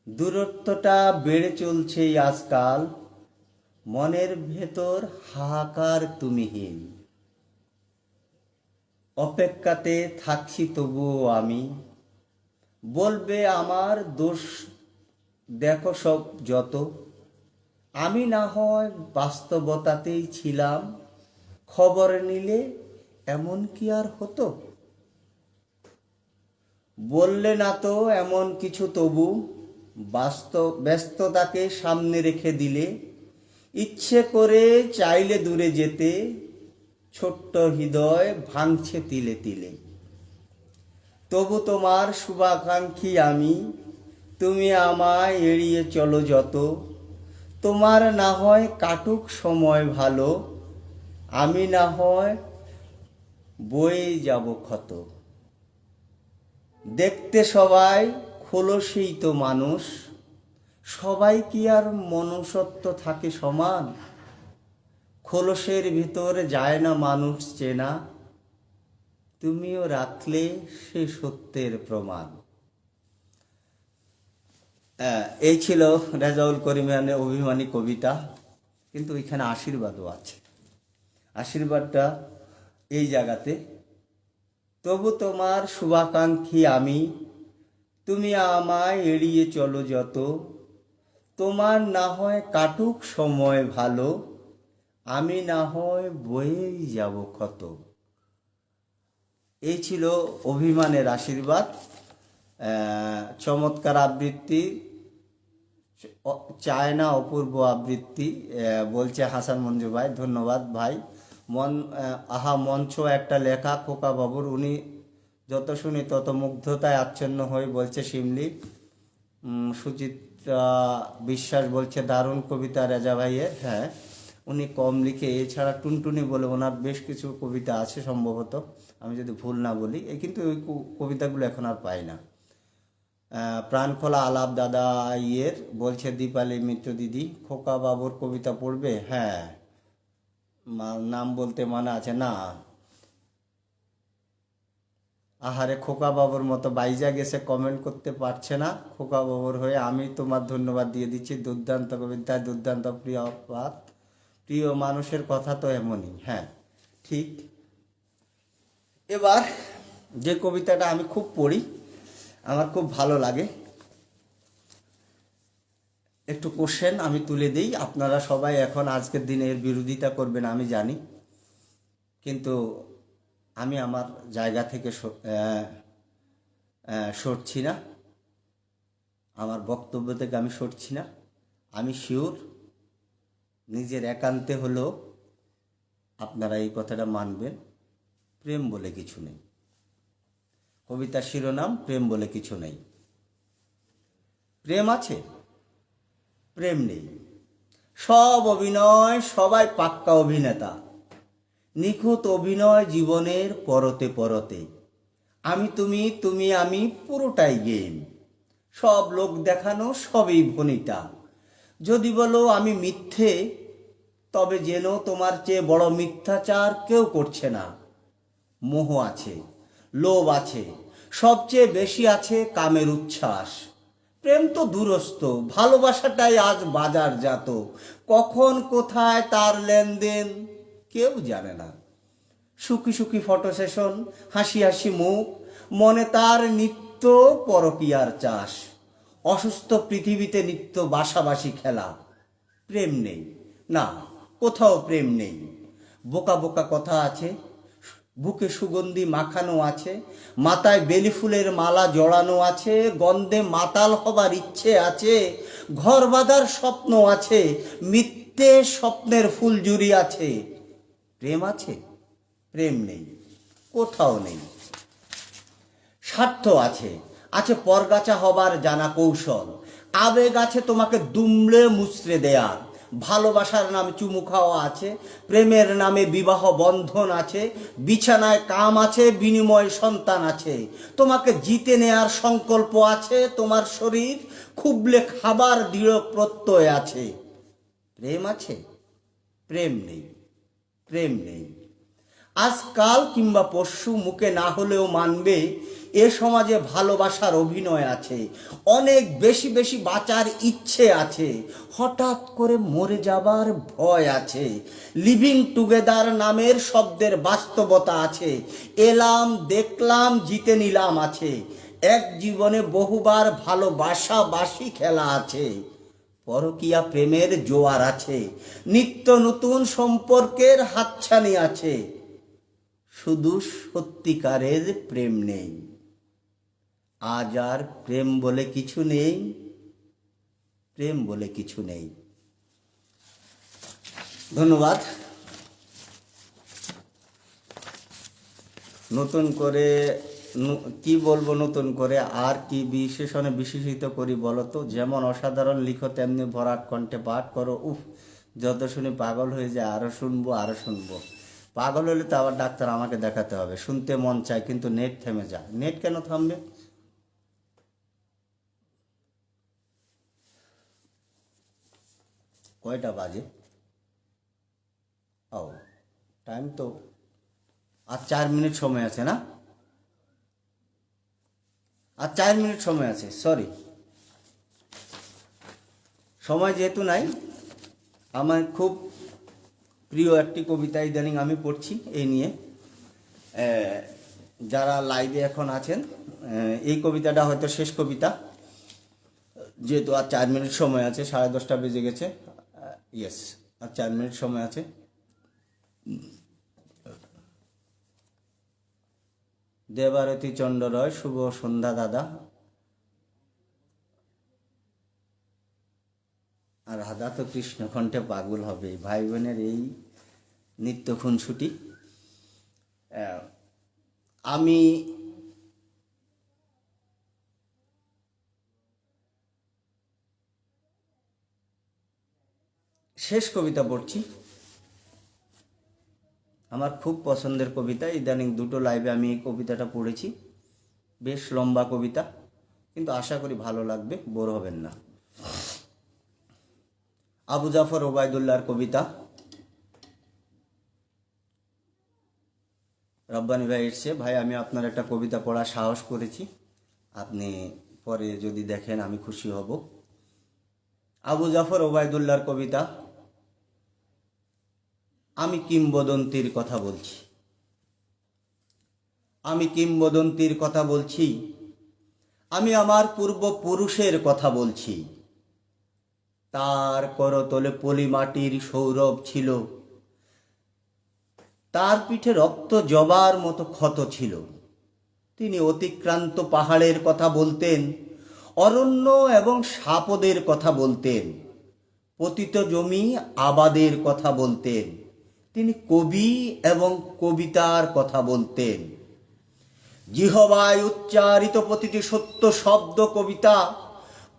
S1: দূরত্বটা বেড়ে চলছে আজকাল, মনের ভেতর হাহাকার তুমিহীন। অপেক্ষাতে থাকছি তবুও আমি, বলবে আমার দোষ দেখো সব যত, আমি না হয় বাস্তবতাতেই ছিলাম, খবর নিলে এমন কি আর হতো। বললে না তো এমন কিছু, তবু ব্যস্ততাকে সামনে রেখে দিলে, ইচ্ছে করে চাইলে দূরে যেতে, ছোট্ট হৃদয় ভাঙছে তিলে তিলে। তবু তোমার শুভাকাঙ্ক্ষী আমি, তুমি আমায় এড়িয়ে চলো যত, তোমার না হয় কাটুক সময় ভালো, আমি না হয় বয়ে যাব ক্ষত। দেখতে সবাই খোলসেই তো মানুষ, সবাই কি আর মনুষ্যত্ব থাকে সমান, খোলসের ভিতর যায় না মানুষ চেনা, তুমিও রাখলে সে সত্যের প্রমাণ। এই ছিল রেজাউল করিমের অভিমানী কবিতা, কিন্তু এখানে আশীর্বাদও আছে। আশীর্বাদটা এই জায়গাতে, তবু তোমার শুভাকাঙ্ক্ষী আমি, তুমি আমায় এড়িয়ে চলো যত, তোমার না হয় কাটুক সময় ভালো, আমি না হয় বয়েই যাব ক্ষত। এই ছিল অভিমানের আশীর্বাদ। চমৎকার আবৃত্তি, চায় না অপূর্ব আবৃত্তি, বলছে হাসান মঞ্জু ভাই। ধন্যবাদ ভাই। মঞ্চ একটা লেখা খোকা বাবুর, উনি যত শুনি তত মুগ্ধতায় আচ্ছন্ন হয়ে, বলছে শিমলি। সুচিত্রা বিশ্বাস বলছে দারুণ কবিতা রেজা ভাইয়ের। হ্যাঁ, উনি কম লিখে, এছাড়া টুনটুনি বলে ওনার বেশ কিছু কবিতা আছে সম্ভবত, আমি যদি ভুল না বলি। কিন্তু ওই কবিতাগুলো এখন আর পাই না। প্রাণখোলা আলাপ দাদা ইয়ের বলছে দীপালি মিত্র দিদি, খোকা বাবুর কবিতা পড়বে? হ্যাঁ, নাম বলতে মানা আছে না। আহারে, খোকা বাবুর মতো বাইজা গেছে, কমেন্ট করতে পারছে না। খোকা বাবুর হয়ে আমি তোমার ধন্যবাদ দিয়ে দিচ্ছি। দুর্দান্ত কবিতায় দুর্দান্ত প্রিয় পাত, প্রিয় মানুষের কথা তো এমনই। হ্যাঁ, ঠিক। এবার যে কবিতাটা আমি খুব পড়ি, আমার খুব ভালো লাগে, একটু কোশ্চেন আমি তুলে দিই। আপনারা সবাই এখন আজকের দিনে এর বিরোধিতা করবেন আমি জানি, কিন্তু আমি আমার জায়গা থেকে সরছি না, আমার বক্তব্য থেকে আমি সরছি না। আমি শিওর নিজের একান্তে হলেও আপনারা এই কথাটা মানবেন, প্রেম বলে কিছু নেই। কবিতার শিরোনাম প্রেম বলে কিছু নেই। প্রেম আছে, প্রেম নেই। সব অভিনয়, সবাই পাক্কা অভিনেতা, নিখুঁত অভিনয় জীবনের পরতে পরতে। আমি তুমি, তুমি আমি, পুরোটাই গেম। সব লোক দেখানো, সবই ভনিতা। যদি বলো আমি মিথ্যে, তবে যেন তোমার চেয়ে বড় মিথ্যাচার কেউ করছে না। মোহ আছে, লোভ আছে, সবচেয়ে বেশি আছে কামের উচ্ছ্বাস। প্রেম তো দূরস্থ, ভালোবাসাটাই আজ বাজারজাত। কখন কোথায় তার লেনদেন কেউ জানে না। সুখী সুখী ফটো সেশন, হাসি হাসি মুখ, মনে তার নিত্য পরকীয়ার চাষ। অসুস্থ পৃথিবীতে নিত্য বাসাবাসি খেলা। প্রেম নেই, না কোথাও প্রেম নেই। বোকা বোকা কথা আছে, বুকে সুগন্ধি মাখানো আছে, মাথায় বেলি ফুলের মালা জড়ানো আছে, গন্ধে মাতাল হবার ইচ্ছে আছে, ঘর বাঁধার স্বপ্ন আছে, মিথ্যে স্বপ্নের ফুলঝুরি আছে। প্রেম আছে? প্রেম নেই, কোথাও নেই। স্বার্থ আছে, আছে পরগাছা হবার জানা কৌশল। আবেগ আছে তোমাকে দুমড়ে মুচড়ে দেয়ার। ভালোবাসার নামে চুমু খাওয়া আছে, প্রেমের নামে বিবাহ বন্ধন আছে, বিছানায় কাম আছে, বিনিময় সন্তান আছে। তোমাকে জিতে নেয়ার সংকল্প আছে, তোমার শরীর খুবলে খাবার দৃঢ় প্রত্যয় আছে। প্রেম আছে? প্রেম নেই, প্রেম নেই। আজকাল কিংবা পরশু মুখে না হলেও মানবে, এ সমাজে ভালোবাসার অভিনয় আছে, অনেক বেশি বেশি বাঁচার ইচ্ছে আছে, হঠাৎ করে মরে যাবার ভয় আছে। লিভিং টুগেদার নামের শব্দের বাস্তবতা আছে, এলাম দেখলাম জিতে নিলাম আছে। এক জীবনে বহুবার ভালোবাসা বাসি খেলা আছে। পরকীয়া প্রেমের জোয়ার আছে, নিত্য নতুন সম্পর্কের হাতছানি আছে। শুধু সত্যিকারের প্রেম নেই। আজ আর প্রেম বলে কিছু নেই, প্রেম বলে কিছু নেই। ধন্যবাদ। নতুন করে কি বলবো, নতুন করে আর কি বিশেষণে বিশেষিত করি বলো তো? যেমন অসাধারণ লিখো তেমনি ভরাট কণ্ঠে পাঠ করো। উফ, যত শুনি পাগল হয়ে যায়, আরো শুনবো আরো শুনবো। পাগল হলে তো আবার ডাক্তার আমাকে দেখাতে হবে। শুনতে মন চায় কিন্তু নেট থেমে যায়। নেট কেন থামবে? কয়টা বাজে? ও, টাইম তো আর 4 মিনিট সময় আছে না? আর 4 মিনিট সময় আছে, সরি। সময় যেহেতু নাই, আমার খুব প্রিয় একটি কবিতা ইদানিং আমি পড়ছি এই নিয়ে। যারা লাইভে এখন আছেন, এই কবিতাটা হয়তো শেষ কবিতা, যেহেতু আর 4 মিনিট সময় আছে, 10:30 বেজে গেছে। ইয়েস, আর 4 মিনিট সময় আছে। দেবারতী চন্দ্র রয়, শুভ সন্ধ্যা দাদা। আর রাধা তো কৃষ্ণ কণ্ঠে পাগল হবে। ভাই বোনের এই নিত্য খুনসুটি। আমি শেষ কবিতা পড়ছি, আমার খুব পছন্দের কবিতা। ইদানিং 2টো লাইভে আমি এই কবিতাটা পড়েছি। বেশ লম্বা কবিতা, কিন্তু আশা করি ভালো লাগবে, বোর হবেন না। আবু জাফর ওবায়দুল্লাহর কবিতা। রব্বানি ভাই এসছে। ভাই, আমি আপনার একটা কবিতা পড়ার সাহস করেছি, আপনি পরে যদি দেখেন আমি খুশি হব। আবু জাফর ওবায়দুল্লাহর কবিতা। আমি কিংবদন্তির কথা বলছি, আমি কিংবদন্তির কথা বলছি, আমি আমার পূর্বপুরুষের কথা বলছি। তার করতলে পলিমাটির সৌরভ ছিল, তার পিঠে রক্ত জবার মতো ক্ষত ছিল। তিনি অতিক্রান্ত পাহাড়ের কথা বলতেন, অরণ্য এবং সাপদের কথা বলতেন, পতিত জমি আবাদের কথা বলতেন। তিনি কবি এবং কবিতার কথা বলতেন। জিহবায় উচ্চারিত প্রতিটি সত্য শব্দ কবিতা,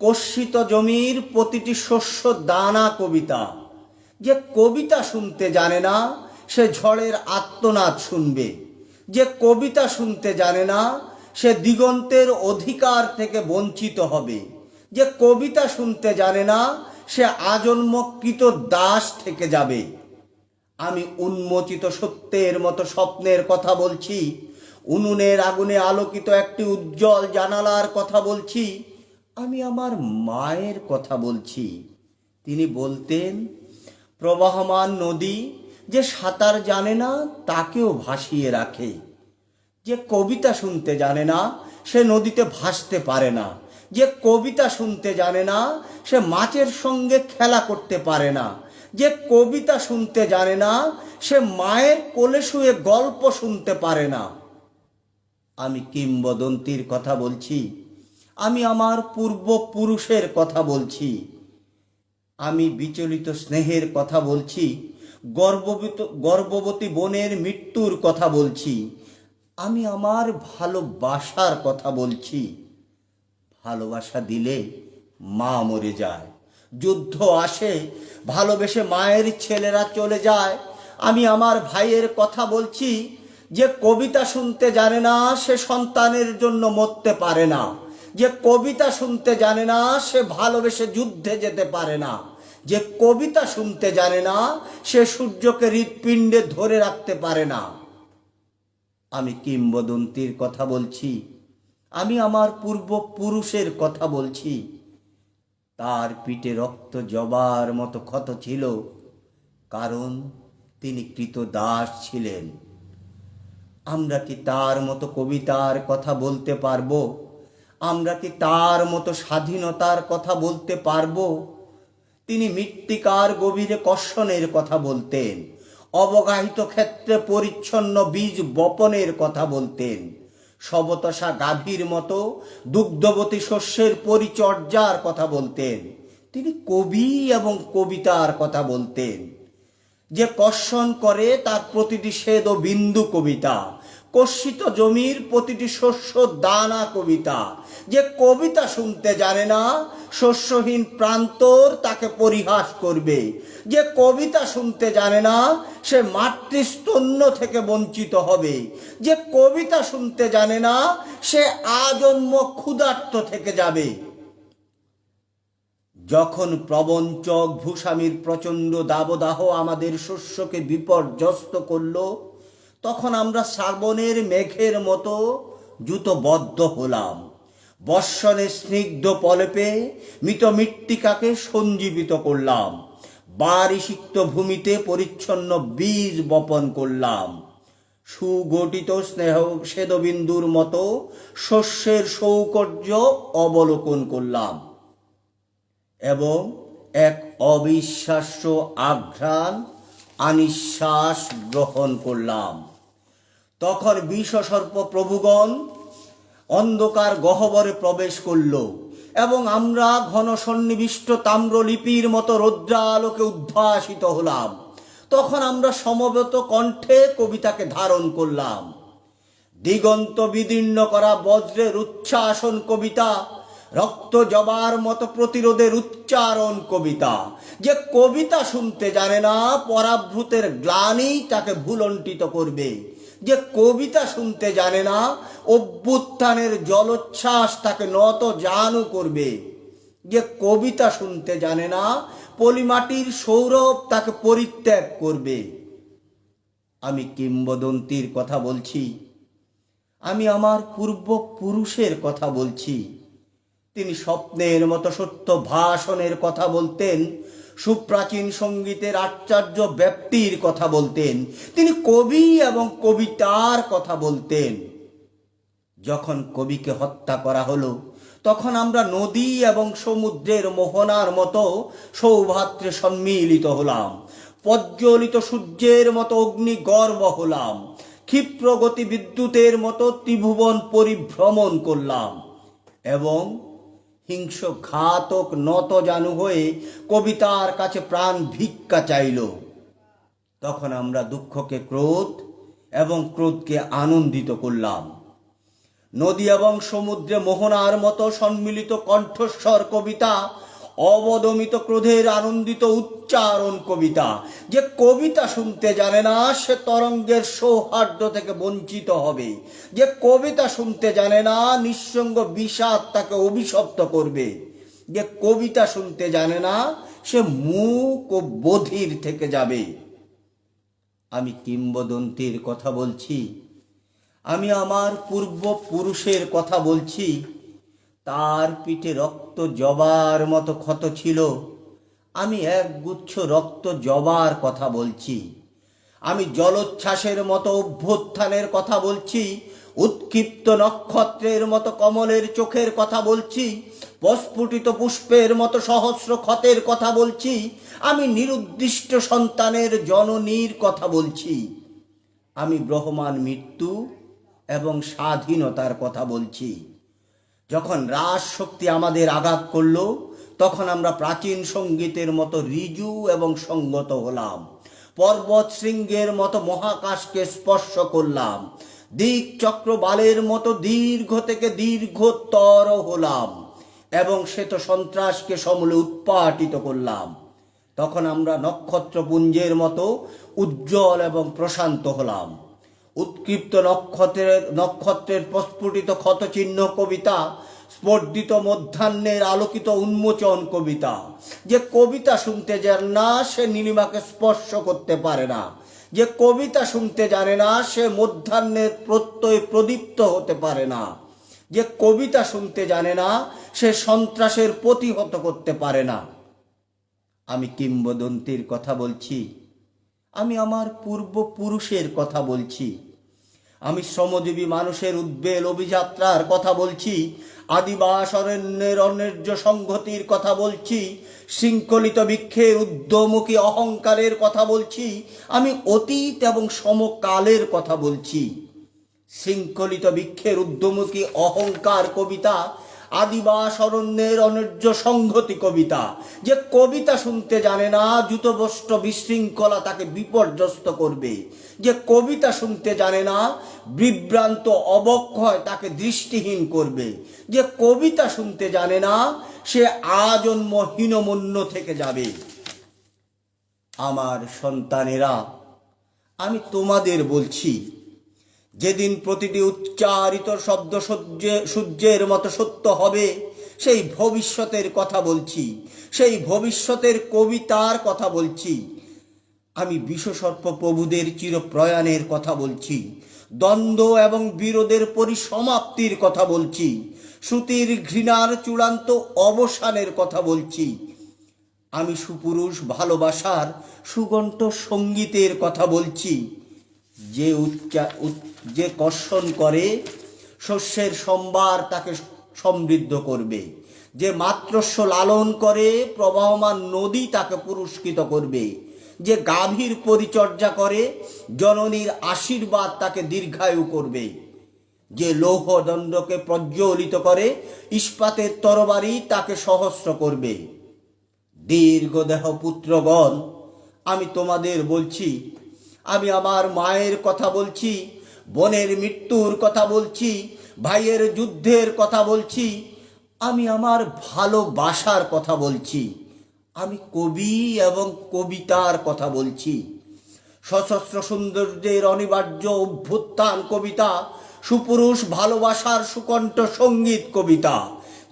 S1: কর্ষিত জমির প্রতিটি শস্য দানা কবিতা। যে কবিতা শুনতে জানে না, সে ঝড়ের আর্তনাদ শুনবে। যে কবিতা শুনতে জানে না, সে দিগন্তের অধিকার থেকে বঞ্চিত হবে। যে কবিতা শুনতে জানে না, সে আজন্মকৃত দাস থেকে যাবে। আমি উন্মোচিত সত্যের মতো স্বপ্নের কথা বলছি, উনুনের আগুনে আলোকিত একটি উজ্জ্বল জানালার কথা বলছি। আমি আমার মায়ের কথা বলছি। তিনি বলতেন, প্রবাহমান নদী যে সাঁতার জানে না তাকেও ভাসিয়ে রাখে, যে কবিতা শুনতে জানে না সে নদীতে ভাসতে পারে না, যে কবিতা শুনতে জানে না সে মাছের সঙ্গে খেলা করতে পারে না, যে কবিতা শুনতে জানে না সে মায়ের কোলে শুয়ে গল্প শুনতে পারে না। আমি কিংবদন্তির কথা বলছি, আমি আমার পূর্বপুরুষের কথা বলছি, আমি বিচলিত স্নেহের কথা বলছি, গর্ভবতী বোনের মৃত্যুর কথা বলছি, আমি আমার ভালোবাসার কথা বলছি। ভালোবাসা দিলে মা মরে যায়, যুদ্ধ আসে, ভালোবেসে মায়ের ছেলেরা চলে যায়। আমি আমার ভাইয়ের কথা বলছি, যে কবিতা শুনতে জানে না সে সন্তানের জন্য মরতে পারে না, যে কবিতা শুনতে জানে না সে ভালোবেসে যুদ্ধে যেতে পারে না, যে কবিতা শুনতে জানে না সে সূর্যকে হৃৎপিণ্ডে ধরে রাখতে পারে না। আমি কিংবদন্তির কথা বলছি, আমি আমার পূর্বপুরুষের কথা বলছি। তার পিঠে রক্ত জবার মতো ক্ষত ছিল, কারণ তিনি কৃতদাস ছিলেন। আমরা কি তার মতো কবিতার কথা বলতে পারবো? আমরা কি তার মতো স্বাধীনতার কথা বলতে পারবো? তিনি মৃত্তিকার গভীরে কর্ষণের কথা বলতেন, অবগাহিত ক্ষেত্রে পরিচ্ছন্ন বীজ বপনের কথা বলতেন, শবতসা গাভীর মতো দুগ্ধবতী শস্যের পরিচর্যার কথা বলতেন। তিনি কবি এবং কবিতার কথা বলতেন। যে কর্ষণ করে তার প্রতিটি শ্বেদ ও বিন্দু কবিতা, কর্ষিত জমির প্রতিটি শস্য দানা কবিতা। যে কবিতা শুনতে জানে না শস্যহীন প্রান্তর তাকে পরিহাস করবে, যে কবিতা শুনতে জানে না সে মাতৃস্তন্য থেকে বঞ্চিত হবে, যে কবিতা শুনতে জানে না সে আজন্ম ক্ষুধার্ত থেকে যাবে। যখন প্রবঞ্চক ভূস্বামীর প্রচণ্ড দাবদাহ আমাদের শস্যকে বিপর্যস্ত করল, তখন আমরা শ্রাবণের মেঘের মতো জুতবদ্ধ হলাম। বর্ষণের স্নিগ্ধ পলেপে মৃত মৃত্তিকাকে সঞ্জীবিত করলাম, বারিসিক্ত ভূমিতে পরিচ্ছন্ন বীজ বপন করলাম। সুগঠিত স্নেহ শ্বেদবিন্দুর মতো শস্যের সৌকর্য অবলোকন করলাম এবং এক অবিশ্বাস্য আঘ্রাণ আনিশ্বাস গ্রহণ করলাম। তখন বিষসর্প প্রভুগণ অন্ধকার গহ্বরে প্রবেশ করল এবং আমরা ঘন সন্নিবিষ্ট তাম্রলিপির মতো রৌদ্রালোকে উদ্ভাসিত হলাম। তখন আমরা সমবেত কণ্ঠে কবিতাকে ধারণ করলাম। দিগন্ত বিদীর্ণ করা বজ্রের উচ্ছ্বাসন কবিতা, রক্ত জবার মতো প্রতিরোধের উচ্চারণ কবিতা। যে কবিতা শুনতে জানে না পরাভূতের গ্লানি তাকে ভুলণ্ঠিত করবে, যে কবিতা শুনতে জানে না অভ্যুত্থানের জলোচ্ছ্বাস তাকে নত জানু করবে, যে কবিতা শুনতে জানে না পলিমাটির সৌরভ তাকে পরিত্যাগ করবে। আমি কিংবদন্তির কথা বলছি, আমি আমার পূর্বপুরুষের কথা বলছি। তিনি স্বপ্নের মতো সত্য ভাষণের কথা বলতেন, সুপ্রাচীন সঙ্গীতের আশ্চর্য ব্যাপ্তির কথা বলতেন। তিনি কবি এবং কবিতার কথা বলতেন। যখন কবিকে হত্যা করা হলো, তখন আমরা নদী এবং সমুদ্রের মোহনার মতো সৌভাত্রে সম্মিলিত হলাম, প্রজ্বলিত সূর্যের মতো অগ্নিগর্ভ হলাম, ক্ষিপ্রগতি বিদ্যুতের মতো ত্রিভুবন পরিভ্রমণ করলাম এবং হিংস্র ঘাতক নত জানু হয়ে কবিতার কাছে প্রাণ ভিক্ষা চাইল। তখন আমরা দুঃখকে ক্রোধ এবং ক্রোধকে আনন্দিত করলাম। নদী এবং সমুদ্রে মোহনার মতো সম্মিলিত কণ্ঠস্বর কবিতা, অবদমিত ক্রোধের আনন্দিত উচ্চারণ কবিতা। যে কবিতা শুনতে জানে না সে তরঙ্গের সৌহার্দ্য থেকে বঞ্চিত হবে, যে কবিতা শুনতে জানে না নিঃসঙ্গ বিষাদ তাকে অভিশপ্ত করবে, যে কবিতা শুনতে জানে না সে মূক ও বধির থেকে যাবে। আমি কিংবদন্তির কথা বলছি, আমি আমার পূর্বপুরুষের কথা বলছি। তার পিঠে রক্ত জবার মতো ক্ষত ছিল, আমি একগুচ্ছ রক্ত জবার কথা বলছি। আমি জলোচ্ছ্বাসের মতো অভ্যুত্থানের কথা বলছি, উৎক্ষিপ্ত নক্ষত্রের মতো কমলের চোখের কথা বলছি, প্রস্ফুটিত পুষ্পের মতো সহস্র ক্ষতের কথা বলছি। আমি নিরুদ্দিষ্ট সন্তানের জননীর কথা বলছি। আমি ব্রহ্মাণ মৃত্যু এবং স্বাধীনতার কথা বলছি। যখন রাজ শক্তি আমাদের আঘাত করল, তখন আমরা প্রাচীন সঙ্গীতের মতো ঋজু এবং সঙ্গত হলাম। পর্বত শৃঙ্গের মতো মহাকাশকে স্পর্শ করলাম। দিক চক্র বালের মতো দীর্ঘ থেকে দীর্ঘতর হলাম এবং শ্বেত সন্ত্রাসকে সমূলে উৎপাটিত করলাম। তখন আমরা নক্ষত্রপুঞ্জের মতো উজ্জ্বল এবং প্রশান্ত হলাম। উৎক্ষিপ্ত নক্ষত্রের প্রস্ফুটিত ক্ষতচিহ্ন কবিতা, স্পর্ধিত মধ্যাহ্নের আলোকিত উন্মোচন কবিতা। যে কবিতা শুনতে জানে না সে নীলিমাকে স্পর্শ করতে পারে না। যে কবিতা শুনতে জানে না সে মধ্যাহ্নের প্রত্যয় প্রদীপ্ত হতে পারে না। যে কবিতা শুনতে জানে না সে সন্ত্রাসের প্রতিহত করতে পারে না। আমি কিংবদন্তির কথা বলছি, আমি আমার পূর্বপুরুষের কথা বলছি। আমি শ্রমজীবী মানুষের উদ্বেল অভিযাত্রার কথা বলছি, আদিবাস অরণ্যের অন্যায্য সংহতির কথা বলছি, শৃঙ্খলিত বৃক্ষের ঊর্ধ্বমুখী অহংকারের কথা বলছি। আমি অতীত এবং সমকালের কথা বলছি। শৃঙ্খলিত বৃক্ষের ঊর্ধ্বমুখী অহংকার কবিতা, আদিবাস অরণ্যের অন্যায্য সংহতি কবিতা। যে কবিতা শুনতে জানে না যুতবস্ত্র বিশৃঙ্খলা তাকে বিপর্যস্ত করবে। যে কবিতা শুনতে জানে না বিভ্রান্ত অবক্ষয় তাকে দৃষ্টিহীন করবে। যে কবিতা শুনতে জানে না সে আজন্ম হীনমন্য থেকে যাবে। আমার সন্তানেরা, আমি তোমাদের বলছি, যেদিন প্রতিটি উচ্চারিত শব্দ সূর্যের মতো সত্য হবে, সেই ভবিষ্যতের কথা বলছি, সেই ভবিষ্যতের কবিতার কথা বলছি। আমি বিশ্বসর্প প্রভুদের চিরপ্রয়াণের কথা বলছি, দ্বন্দ্ব এবং বিরোধের পরিসমাপ্তির কথা বলছি, শ্রুতির ঘৃণার চূড়ান্ত অবসানের কথা বলছি। আমি সুপুরুষ ভালোবাসার সুকণ্ঠ সঙ্গীতের কথা বলছি, যে কর্ষণ করে শস্যের সম্ভার তাকে সমৃদ্ধ করবে, যে মাতৃস্ব লালন করে প্রবাহমান নদী তাকে পুরস্কৃত করবে, যে গাভীর পরিচর্যা করে জননীর আশীর্বাদ তাকে দীর্ঘায়ু করবে, যে লৌহদণ্ডকে প্রজ্বলিত করে ইস্পাতের তরবারি তাকে সহস্র করবে। দীর্ঘদেহ পুত্রগণ, আমি তোমাদের বলছি, আমি আমার মায়ের কথা বলছি, বোনের মৃত্যুর কথা বলছি, ভাইয়ের যুদ্ধের কথা বলছি, আমি আমার ভালোবাসার কথা বলছি, আমি কবি এবং কবিতার কথা বলছি। সশস্ত্র সৌন্দর্যের অনিবার্য অভ্যুত্থান কবিতা, সুপুরুষ ভালোবাসার সুকণ্ঠ সঙ্গীত কবিতা,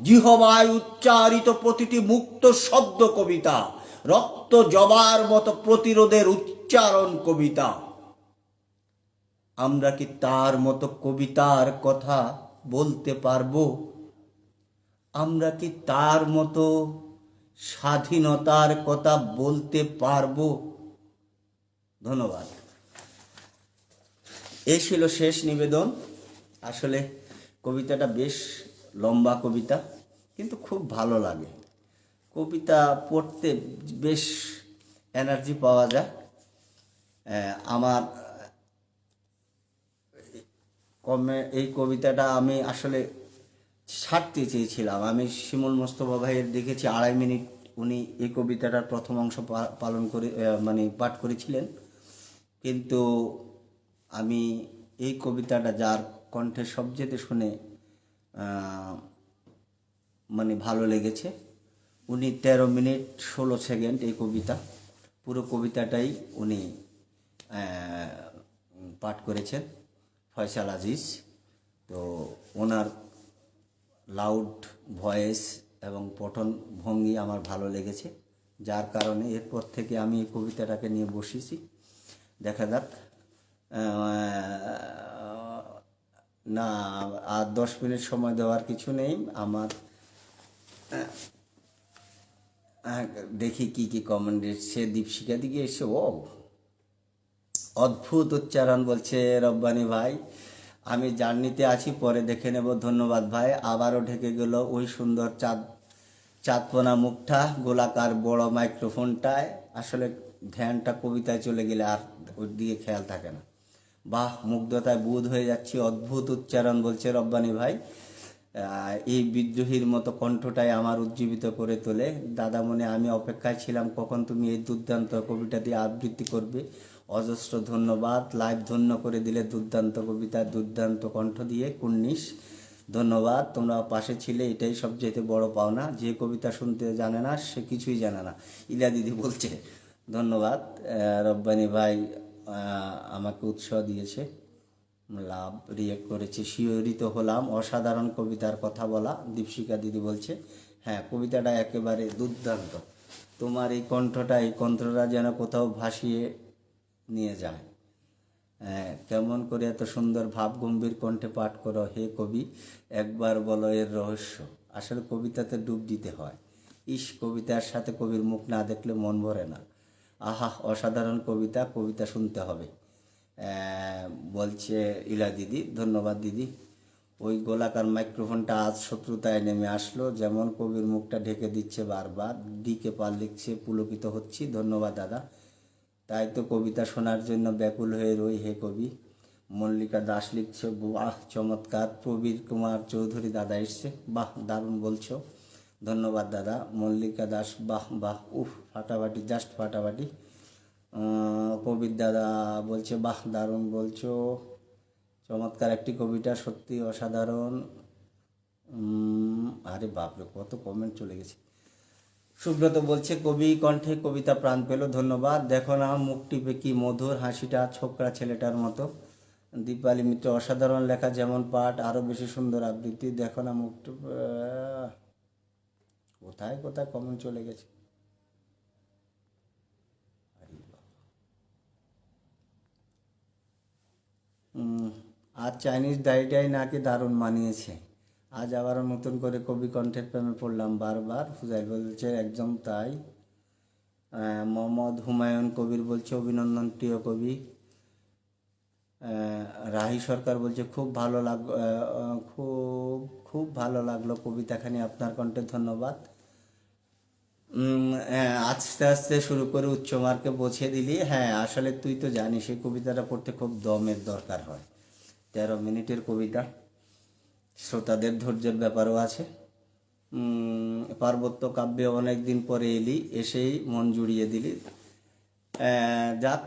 S1: জিহবায় উচ্চারিত প্রতিটি মুক্ত শব্দ কবিতা, রক্ত জবার মতো প্রতিরোধের উচ্চারণ কবিতা। আমরা কি তার মতো কবিতার কথা বলতে পারবো? আমরা কি তার মতো স্বাধীনতার কথা বলতে পারবো? ধন্যবাদ। এই ছিল শেষ নিবেদন। আসলে কবিতাটা বেশ লম্বা কবিতা, কিন্তু খুব ভালো লাগে। কবিতা পড়তে বেশ এনার্জি পাওয়া যায়। আমার এই কবিতাটা আমি আসলে ছাড়তে চেয়েছিলাম। আমি শিমুল মোস্তফা ভাইয়ের দেখেছি 2.5 মিনিট উনি এই কবিতাটার প্রথম অংশ পাঠ করেছিলেন, কিন্তু আমি এই কবিতাটা যার কণ্ঠে সবচেয়ে শুনে ভালো লেগেছে, উনি 13 মিনিট 16 সেকেন্ড এই কবিতা, পুরো কবিতাটাই উনি পাঠ করেছেন, ফয়সাল আজিজ। তো ওনার লাউড ভয়েস এবং পঠন ভঙ্গি আমার ভালো লেগেছে, যার কারণে এরপর থেকে আমি এই কবিতাটাকে নিয়ে বসেছি। দেখা যাক। না, আর 10 মিনিট সময় দেওয়ার কিছু নেই আমার। দেখি কি কি কমেন্ট এসছে। দীপশিকা দিকে এসছে, ও অদ্ভুত উচ্চারণ বলছে রব্বানি ভাই। আমি জার্নিতে আছি, পরে দেখে নেব। ধন্যবাদ ভাই। আবারও ঢেকে গেল ওই সুন্দর চাঁদপোনা মুখটা, গোলাকার বড় মাইক্রোফোনটায়। আসলে ধ্যানটা কবিতায় চলে গেলে আর ওর দিকে খেয়াল থাকে না। বাহ, মুগ্ধতায় বুঁদ হয়ে যাচ্ছি। অদ্ভুত উচ্চারণ বলছে রব্বানি ভাই। এই বিদ্রোহীর মতো কণ্ঠটাই আমার উজ্জীবিত করে তোলে। দাদা মনে আমি অপেক্ষায় ছিলাম কখন তুমি এই দুর্দান্ত কবিতা দিয়ে আবৃত্তি করবে। অজস্র ধন্যবাদ। লাইভ ধন্য করে দিলে দুর্দান্ত কবিতা, দুর্দান্ত কণ্ঠ দিয়ে। কুন্নিশ, ধন্যবাদ। তোমরা পাশে ছিলে, এটাই সবচেয়ে বড় পাওনা। যে কবিতা শুনতে জানে না সে কিছুই জানে না, ইলা দিদি বলছে। ধন্যবাদ। রব্বানি ভাই আমাকে উৎসাহ দিয়েছে, লাভ রিয়েক্ট করেছে। শিহরিত হলাম, অসাধারণ কবিতার কথা বলা। দীপশিকা দিদি বলছে হ্যাঁ, কবিতাটা একেবারে দুর্দান্ত। তোমার এই কণ্ঠটা যেন কোথাও ভাসিয়ে নিয়ে যায়। কেমন করে এত সুন্দর ভাব গম্ভীর কণ্ঠে পাঠ করো হে কবি, একবার বলো এর রহস্য। আসলে কবিতাতে ডুব দিতে হয়। কবিতার সাথে কবির মুখ না দেখলে মন ভরে না। আহা, অসাধারণ কবিতা, কবিতা শুনতে হবে বলছে ইলা দিদি। ধন্যবাদ দিদি। ওই গোলাকার মাইক্রোফোনটা আজ শত্রুতায় নেমে আসলো, যেমন কবির মুখটা ঢেকে দিচ্ছে বারবার। ডিকে পার লিখছে, পুলকিত হচ্ছি। ধন্যবাদ দাদা। তাই তো কবিতা শোনার জন্য ব্যাকুল হয়ে রই হে কবি। মল্লিকা দাস লিখছে, বাহ চমৎকার। প্রবীর কুমার চৌধুরী দাদা এসছে, বাহ দারুণ বলছো। ধন্যবাদ দাদা। মল্লিকা দাস, বাহ বাহ, উফ ফাটাফাটি, জাস্ট ফাটাফাটি। প্রবীর দাদা বলছে বাহ দারুণ বলছো, চমৎকার একটি কবিতা, সত্যি অসাধারণ। আরে বাপরে, কত কমেন্ট চলে গেছে। সুব্রত বলছে কবি কণ্ঠে কবিতা প্রাণ পেল। ধন্যবাদ। দেখো না মুখ টিপে কি মধুর হাসিটা, ছোকরা ছেলেটার মতো। দীপালি মিত্র, অসাধারণ লেখা যেমন পাঠ, আরও বেশি সুন্দর আবৃত্তি। দেখো না মুখ টিপে, কোথায় কোথায় কমেন্ট চলে গেছে। আর চাইনিজ ডায়েরিটাই নাকি দারুণ মানিয়েছে। আজ আবারও নতুন করে কবি কণ্ঠের প্রেমে পড়লাম বারবার। ফুজাইল বলছে একদম তাই। মোহাম্মদ হুমায়ুন কবির বলছে অভিনন্দন প্রিয় কবি। রাহি সরকার বলছে খুব ভালো খুব খুব ভালো লাগলো কবিতাখানি আপনার কণ্ঠে। ধন্যবাদ। আস্তে আস্তে শুরু করে উচ্চ মার্কে পৌঁছে দিলি। হ্যাঁ, আসলে তুই তো জানিস এই কবিতাটা পড়তে খুব দমের দরকার হয়। 13 মিনিটের কবিতা, শ্রোতাদের ধৈর্যের ব্যাপারও আছে। পার্বত্য কাব্যে অনেক দিন পরে এলি, এসেই মন জুড়িয়ে দিলি। যাক,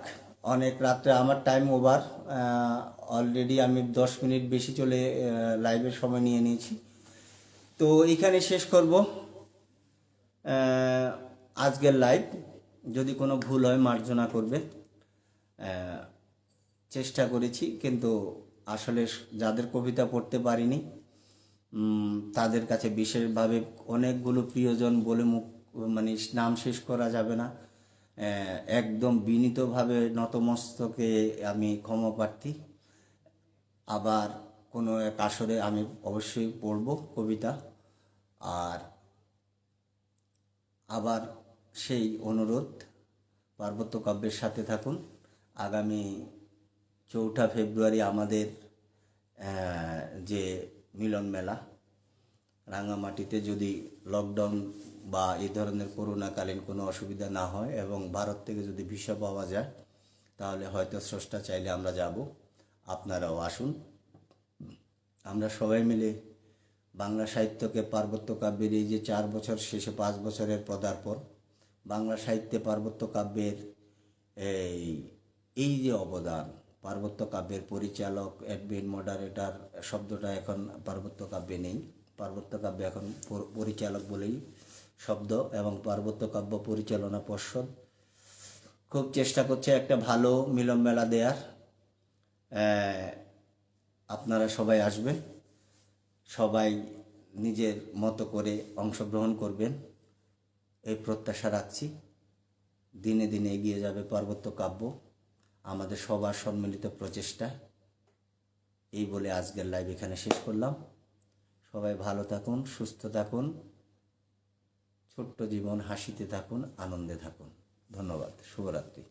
S1: অনেক রাত্রে আমার টাইম ওভার অলরেডি। আমি 10 মিনিট বেশি চলে লাইভের সময় নিয়ে নিয়েছি, তো এখানে শেষ করব আজকের লাইভ। যদি কোনো ভুল হয় মার্জনা করবে। চেষ্টা করেছি, কিন্তু আসলে যাদের কবিতা পড়তে পারিনি তাদের কাছে বিশেষভাবে অনেকগুলো প্রিয়জন বলে মানে নাম শেষ করা যাবে না। একদম বিনীতভাবে নতমস্তকে আমি ক্ষমা প্রার্থী। আবার কোনো এক আসরে আমি অবশ্যই পড়ব কবিতা। আর আবার সেই অনুরোধ, পার্বত্য কাব্যের সাথে থাকুন। আগামী 4 ফেব্রুয়ারি আমাদের যে মিলন মেলা রাঙামাটিতে, যদি লকডাউন বা এই ধরনের করোনাকালীন কোনো অসুবিধা না হয় এবং ভারত থেকে যদি ভিসা পাওয়া যায়, তাহলে হয়তো স্রষ্টা চাইলে আমরা যাব। আপনারাও আসুন। আমরা সবাই মিলে বাংলা সাহিত্যকে, পার্বত্য কাব্যের এই যে 4 বছর শেষে 5 বছরের পদার্পণ, বাংলা সাহিত্যে পার্বত্য কাব্যের এই যে অবদান, পার্বত্য কাব্যের পরিচালক, অ্যাডমিন, মডারেটর শব্দটা এখন পার্বত্য কাব্যে নেই। পার্বত্য কাব্যে এখন পরিচালক বলেই শব্দ, এবং পার্বত্য কাব্য পরিচালনা পর্ষদ খুব চেষ্টা করছে একটা ভালো মিলন মেলা দেওয়ার। আপনারা সবাই আসবেন, সবাই নিজের মতো করে অংশগ্রহণ করবেন, এই প্রত্যাশা রাখছি। দিনে দিনে এগিয়ে যাবে পার্বত্য কাব্য। আমাদের সবার সম্মিলিত প্রচেষ্টা। এই বলে আজকের লাইভ এখানে শেষ করলাম। সবাই ভালো থাকুন, সুস্থ থাকুন, ছোট্ট জীবন হাসিতে থাকুন, আনন্দে থাকুন। ধন্যবাদ। শুভরাত্রি।